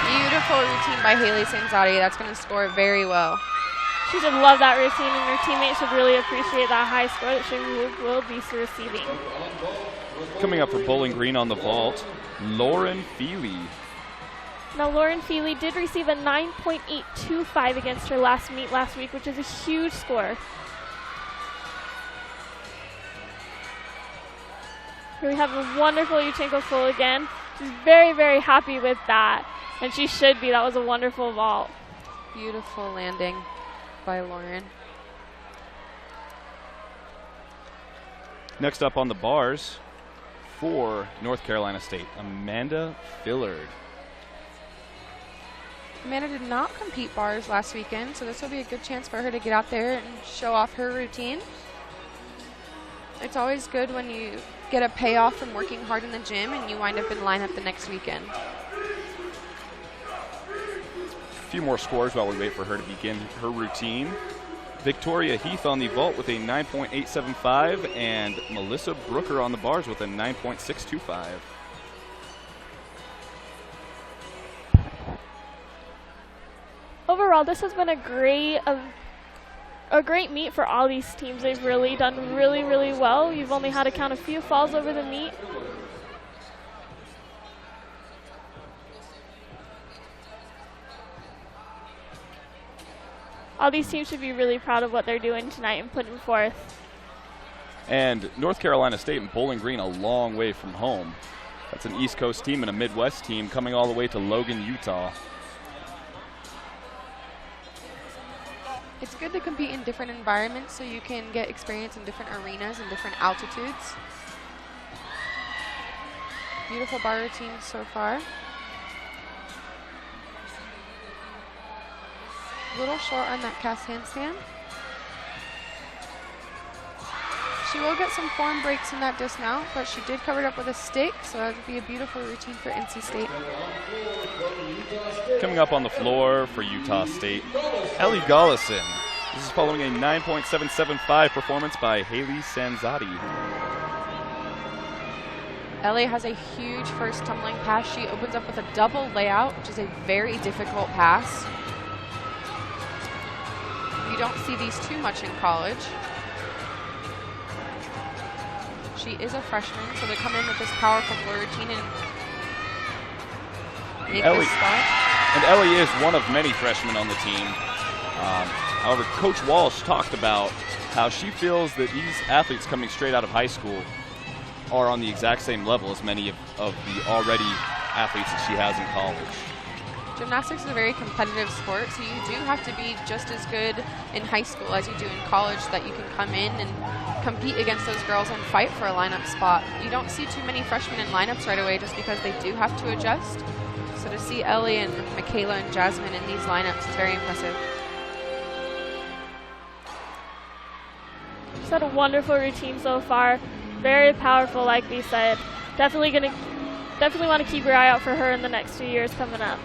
Beautiful routine by Haley Sanzati. That's going to score very well. She should love that routine, and her teammates should really appreciate that high score that she will be receiving. Coming up for Bowling Green on the vault, Lauren Feely. Now, Lauren Feely did receive a 9.825 against her last meet last week, which is a huge score. Here we have a wonderful Yuchenko full again. She's very, very happy with that, and she should be. That was a wonderful vault. Beautiful landing by Lauren. Next up on the bars for North Carolina State, Amanda Fillard. Amanda did not compete bars last weekend, so this will be a good chance for her to get out there and show off her routine. It's always good when you get a payoff from working hard in the gym and you wind up in lineup the next weekend. A few more scores while we wait for her to begin her routine. Victoria Heath on the vault with a 9.875 and Melissa Brooker on the bars with a 9.625. Overall, this has been a great meet for all these teams. They've really done really, really well. You've only had to count a few falls over the meet. All these teams should be really proud of what they're doing tonight and putting forth. And North Carolina State and Bowling Green a long way from home. That's an East Coast team and a Midwest team coming all the way to Logan, Utah. It's good to compete in different environments so you can get experience in different arenas and different altitudes. Beautiful bar routine so far. A little short on that cast handstand. She will get some form breaks in that dismount, but she did cover it up with a stick, so that would be a beautiful routine for NC State. Coming up on the floor for Utah State, Ellie Gollison. This is following a 9.775 performance by Haley Sanzati. Ellie has a huge first tumbling pass. She opens up with a double layout, which is a very difficult pass. You don't see these too much in college. She is a freshman, so they come in with this powerful floor routine and make this spot. And Ellie is one of many freshmen on the team. However, Coach Walsh talked about how she feels that these athletes coming straight out of high school are on the exact same level as many of the already athletes that she has in college. Gymnastics is a very competitive sport, so you do have to be just as good in high school as you do in college so that you can come in and compete against those girls and fight for a lineup spot. You don't see too many freshmen in lineups right away just because they do have to adjust. So to see Ellie and Michaela and Jasmine in these lineups is very impressive. She's had a wonderful routine so far. Very powerful, like we said. Definitely want to keep your eye out for her in the next few years coming up.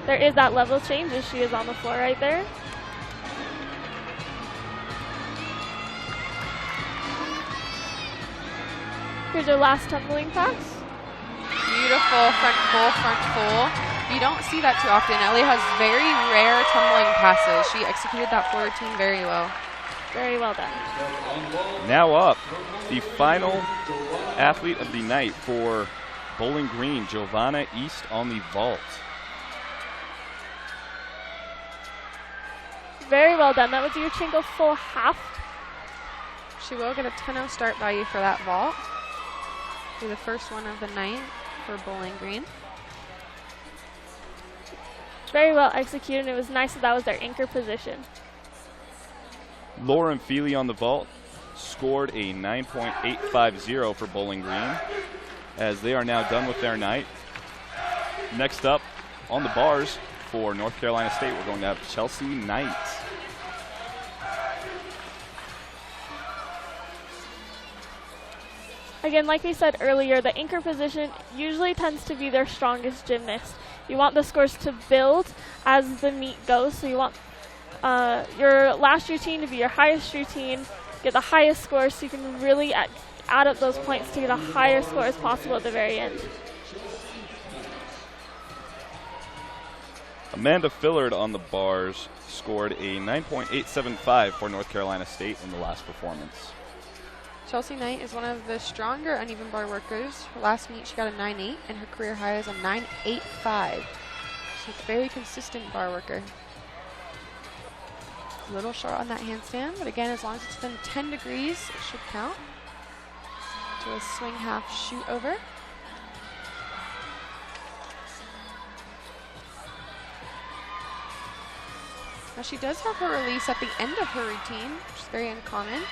There is that level change as she is on the floor right there. Here's her last tumbling pass. Beautiful front full. You don't see that too often. Ellie has very rare tumbling passes. She executed that floor routine very well. Very well done. Now up, the final athlete of the night for Bowling Green, Giovanna East on the vault. Very well done. That was your Yuchenko full half. She will get a 10-0 start value for that vault. Be the first one of the night for Bowling Green. Very well executed. It was nice that was their anchor position. Lauren Feely on the vault scored a 9.850 for Bowling Green as they are now done with their night. Next up on the bars for North Carolina State, we're going to have Chelsea Knight. Again, like we said earlier, the anchor position usually tends to be their strongest gymnast. You want the scores to build as the meet goes, so you want your last routine to be your highest routine, get the highest score so you can really add up those points to get a higher score as possible at the very end. Amanda Fillard on the bars scored a 9.875 for North Carolina State in the last performance. Chelsea Knight is one of the stronger uneven bar workers. Her last meet she got a 9.8 and her career high is a 9.85. She's a very consistent bar worker. A little short on that handstand, but again, as long as it's within 10 degrees, it should count. To a swing half shoot over. Now she does have her release at the end of her routine, which is very uncommon.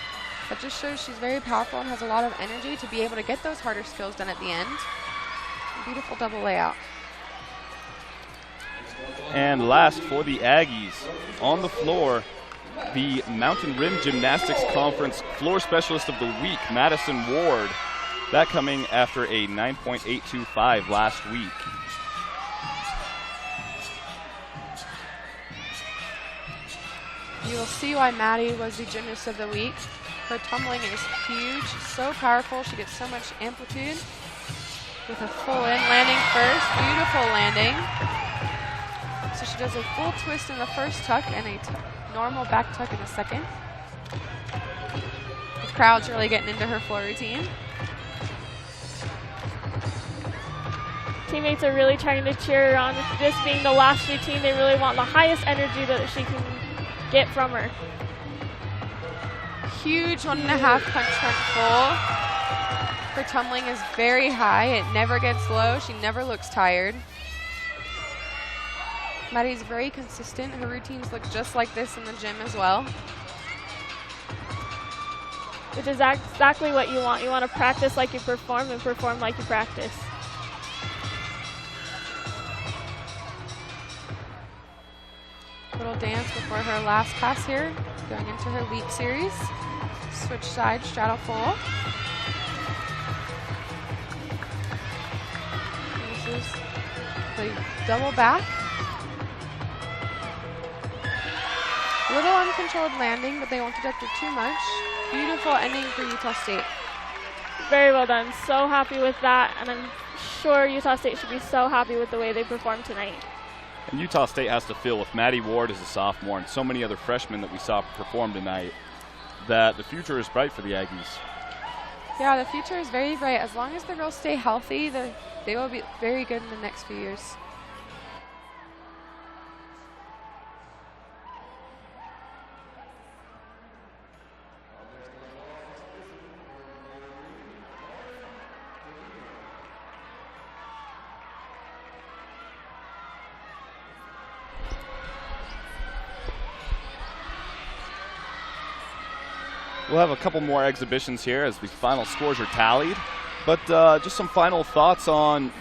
That just shows she's very powerful and has a lot of energy to be able to get those harder skills done at the end. Beautiful double layout. And last for the Aggies, on the floor, the Mountain Rim Gymnastics Conference Floor Specialist of the Week, Madison Ward. That coming after a 9.825 last week. You will see why Maddie was the Gymnast of the Week. Her tumbling is huge, so powerful. She gets so much amplitude with a full in landing first. Beautiful landing. So she does a full twist in the first tuck and a normal back tuck in the second. The crowd's really getting into her floor routine. Teammates are really trying to cheer her on. This being the last routine, they really want the highest energy that she can get from her. Huge 1.5 punch front full. Her tumbling is very high. It never gets low. She never looks tired. Maddie's very consistent. Her routines look just like this in the gym as well. Which is exactly what you want. You want to practice like you perform and perform like you practice. Little dance before her last pass here, going into her leap series. Switch side, straddle full. This is the double back. Little uncontrolled landing, but they won't deduct her too much. Beautiful ending for Utah State. Very well done. So happy with that, and I'm sure Utah State should be so happy with the way they performed tonight. And Utah State has to feel with Maddie Ward as a sophomore and so many other freshmen that we saw perform tonight that the future is bright for the Aggies. Yeah, the future is very bright. As long as the girls stay healthy, they will be very good in the next few years. We'll have a couple more exhibitions here as the final scores are tallied. But just some final thoughts on,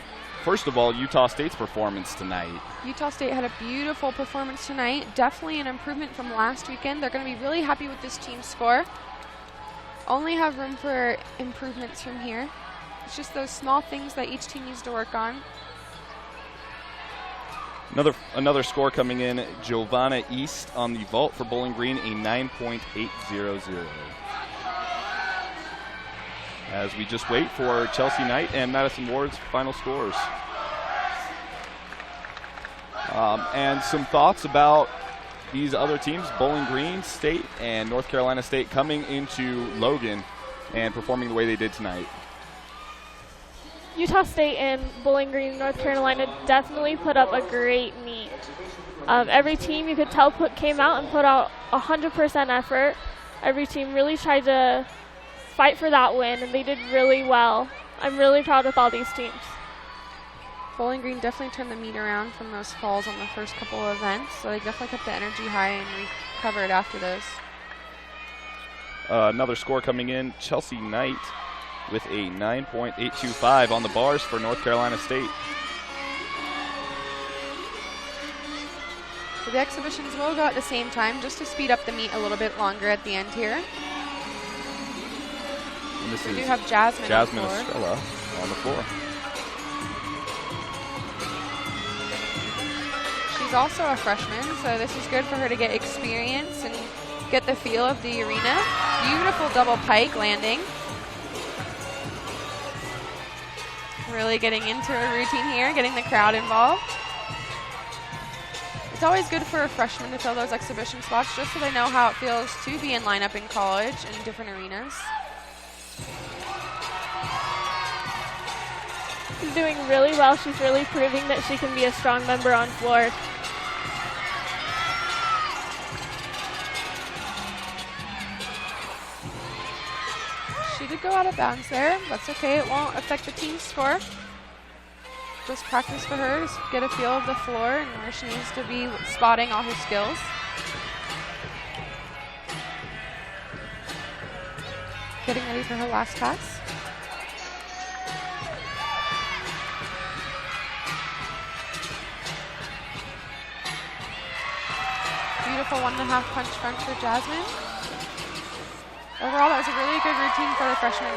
first of all, Utah State's performance tonight. Utah State had a beautiful performance tonight. Definitely an improvement from last weekend. They're going to be really happy with this team score. Only have room for improvements from here. It's just those small things that each team needs to work on. Another score coming in, Giovanna East on the vault for Bowling Green, a 9.800. As we just wait for Chelsea Knight and Madison Ward's final scores. And some thoughts about these other teams, Bowling Green State and North Carolina State, coming into Logan and performing the way they did tonight. Utah State and Bowling Green, North Carolina definitely put up a great meet. Every team, you could tell, came out and put out 100% effort. Every team really tried to fight for that win, and they did really well. I'm really proud of all these teams. Bowling Green definitely turned the meet around from those falls on the first couple of events, so they definitely kept the energy high and recovered after those. Another score coming in, Chelsea Knight with a 9.825 on the bars for North Carolina State. So the exhibitions will go at the same time just to speed up the meet a little bit longer at the end here. And this We is do have Jasmine on the floor. Estrella on the floor. She's also a freshman, so this is good for her to get experience and get the feel of the arena. Beautiful double pike landing. Really getting into her routine here, getting the crowd involved. It's always good for a freshman to fill those exhibition spots just so they know how it feels to be in lineup in college in different arenas. She's doing really well. She's really proving that she can be a strong member on floor. She did go out of bounds there. That's okay. It won't affect the team score. Just practice for her to get a feel of the floor and where she needs to be spotting all her skills. Getting ready for her last pass. Beautiful 1.5 punch front for Jasmine. Overall, that was a really good routine for the freshman.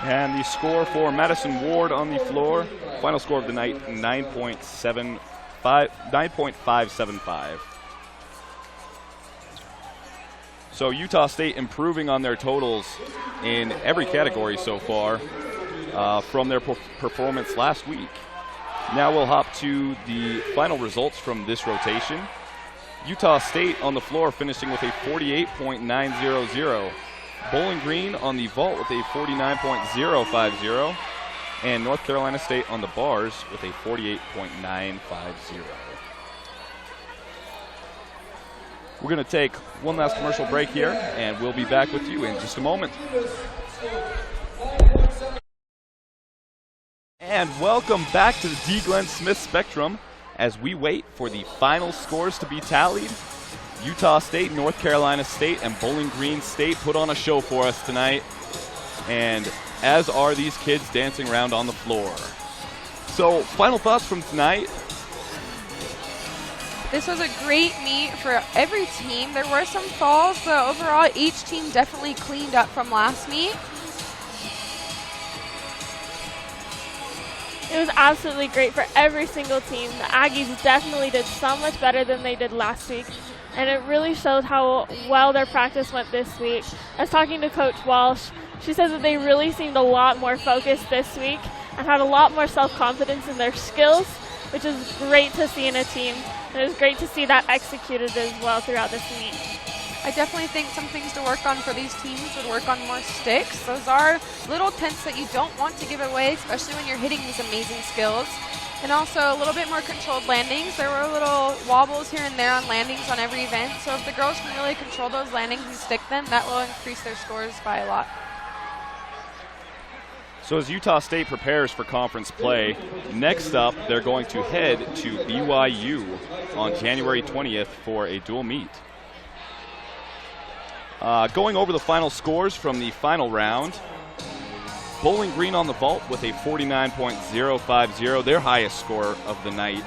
And the score for Madison Ward on the floor, final score of the night, 9.575. So Utah State improving on their totals in every category so far from their performance last week. Now we'll hop to the final results from this rotation. Utah State on the floor finishing with a 48.900. Bowling Green on the vault with a 49.050. And North Carolina State on the bars with a 48.950. We're going to take one last commercial break here, and we'll be back with you in just a moment. And welcome back to the D. Glenn Smith Spectrum as we wait for the final scores to be tallied. Utah State, North Carolina State, and Bowling Green State put on a show for us tonight, and as are these kids dancing around on the floor. So, final thoughts from tonight. This was a great meet for every team. There were some falls, but overall each team definitely cleaned up from last meet. It was absolutely great for every single team. The Aggies definitely did so much better than they did last week, and it really showed how well their practice went this week. I was talking to Coach Walsh. She said that they really seemed a lot more focused this week and had a lot more self-confidence in their skills, which is great to see in a team. And it was great to see that executed as well throughout this meet. I definitely think some things to work on for these teams would work on more sticks. Those are little tints that you don't want to give away, especially when you're hitting these amazing skills. And also a little bit more controlled landings. There were little wobbles here and there on landings on every event. So if the girls can really control those landings and stick them, that will increase their scores by a lot. So as Utah State prepares for conference play, next up they're going to head to BYU on January 20th for a dual meet. Going over the final scores from the final round, Bowling Green on the vault with a 49.050, their highest score of the night.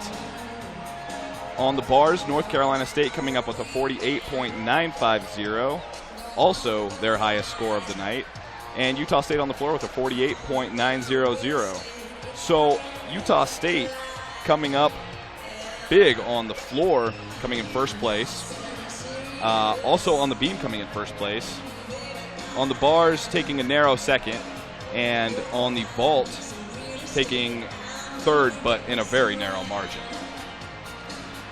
On the bars, North Carolina State coming up with a 48.950, also their highest score of the night. And Utah State on the floor with a 48.900. So Utah State coming up big on the floor, coming in first place. Also on the beam coming in first place. On the bars taking a narrow second. And on the vault taking third, but in a very narrow margin.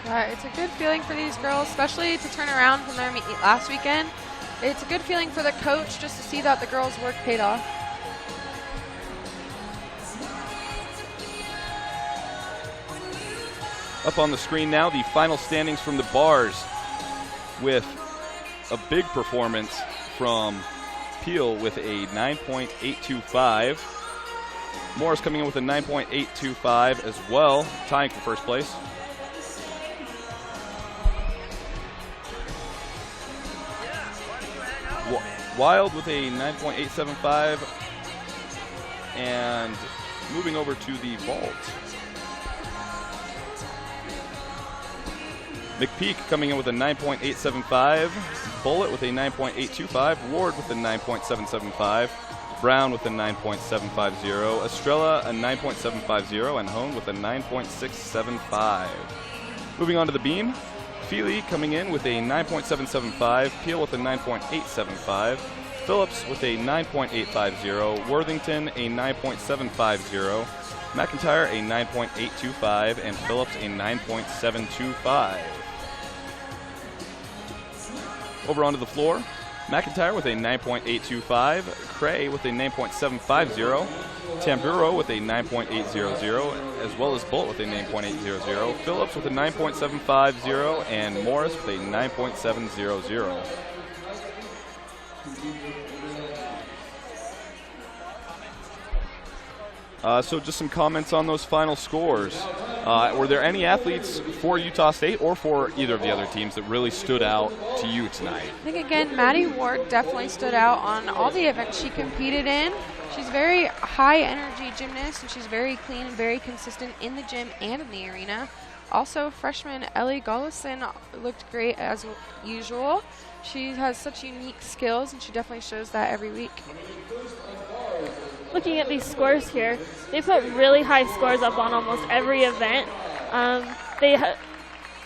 It's a good feeling for these girls, especially to turn around from their meet last weekend. It's a good feeling for the coach just to see that the girls' work paid off. Up on the screen now, the final standings from the bars with a big performance from Peel with a 9.825. Morris coming in with a 9.825 as well, tying for first place. Wild with a 9.875, and moving over to the vault. McPeak coming in with a 9.875, Bullitt with a 9.825, Ward with a 9.775, Brown with a 9.750, Estrella a 9.750, and Hone with a 9.675. Moving on to the beam. Feely coming in with a 9.775, Peel with a 9.875, Phillips with a 9.850, Worthington a 9.750, McIntyre a 9.825, and Phillips a 9.725. Over onto the floor, McIntyre with a 9.825, Cray with a 9.750, Tamburo with a 9.800, as well as Bolt with a 9.800, Phillips with a 9.750, and Morris with a 9.700. So just some comments on those final scores. Were there any athletes for Utah State or for either of the other teams that really stood out to you tonight? I think, again, Maddie Ward definitely stood out on all the events she competed in. She's very high-energy gymnast, and she's very clean and very consistent in the gym and in the arena. Also, freshman Ellie Gollison looked great as usual. She has such unique skills, and she definitely shows that every week. Looking at these scores here, they put really high scores up on almost every event. They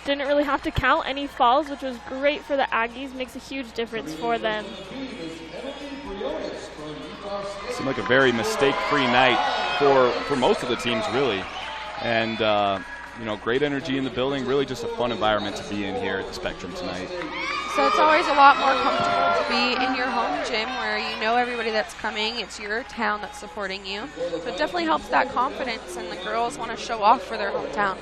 didn't really have to count any falls, which was great for the Aggies. Makes a huge difference for them. Seemed like a very mistake-free night for most of the teams, really. And, great energy in the building. Really just a fun environment to be in here at the Spectrum tonight. So it's always a lot more comfortable to be in your home gym where you know everybody that's coming. It's your town that's supporting you. So it definitely helps that confidence, and the girls want to show off for their hometown.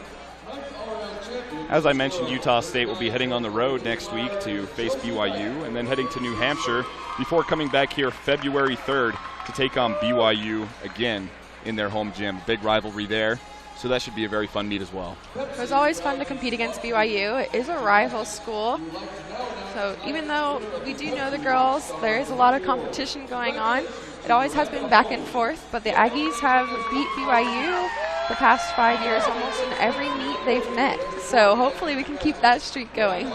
As I mentioned, Utah State will be heading on the road next week to face BYU and then heading to New Hampshire before coming back here February 3rd to take on BYU again in their home gym. Big rivalry there. So that should be a very fun meet as well. It was always fun to compete against BYU. It is a rival school. So even though we do know the girls, there is a lot of competition going on. It always has been back and forth, but the Aggies have beat BYU the past 5 years almost in every meet they've met. So hopefully we can keep that streak going.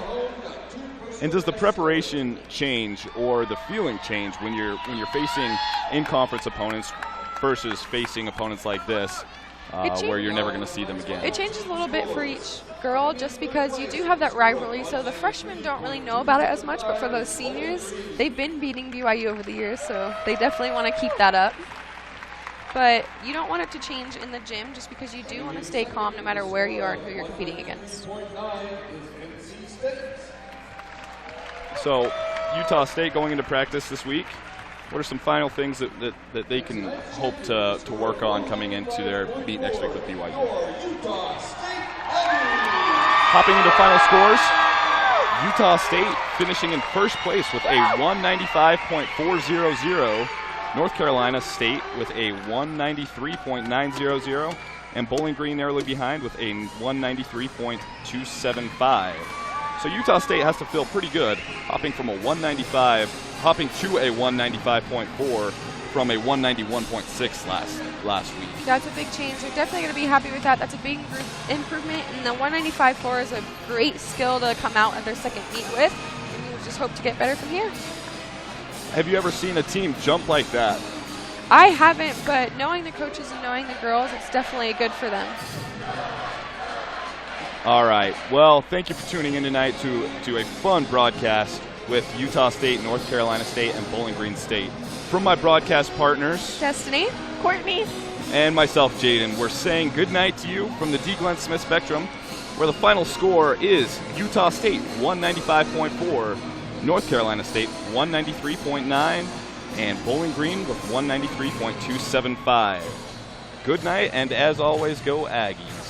And does the preparation change or the feeling change when you're facing in-conference opponents versus facing opponents like this? Where you're never going to see them again. It changes a little bit for each girl just because you do have that rivalry. So the freshmen don't really know about it as much, but for those seniors, they've been beating BYU over the years, so they definitely want to keep that up. But you don't want it to change in the gym just because you do want to stay calm no matter where you are and who you're competing against. So Utah State going into practice this week. What are some final things that they can hope to work on coming into their meet next week with BYU? Hopping into final scores, Utah State finishing in first place with a 195.400, North Carolina State with a 193.900, and Bowling Green narrowly behind with a 193.275. So Utah State has to feel pretty good, hopping to a 195.4 from a 191.6 last week. That's a big change. They're definitely going to be happy with that. That's a big improvement, and the 195.4 is a great skill to come out at their second meet with, and you just hope to get better from here. Have you ever seen a team jump like that? I haven't, but knowing the coaches and knowing the girls, it's definitely good for them. All right. Well, thank you for tuning in tonight to a fun broadcast with Utah State, North Carolina State, and Bowling Green State. From my broadcast partners, Destiny, Courtney, and myself, Jaden, we're saying good night to you from the D. Glenn Smith Spectrum, where the final score is Utah State 195.4, North Carolina State 193.9, and Bowling Green with 193.275. Good night, and as always, go Aggies.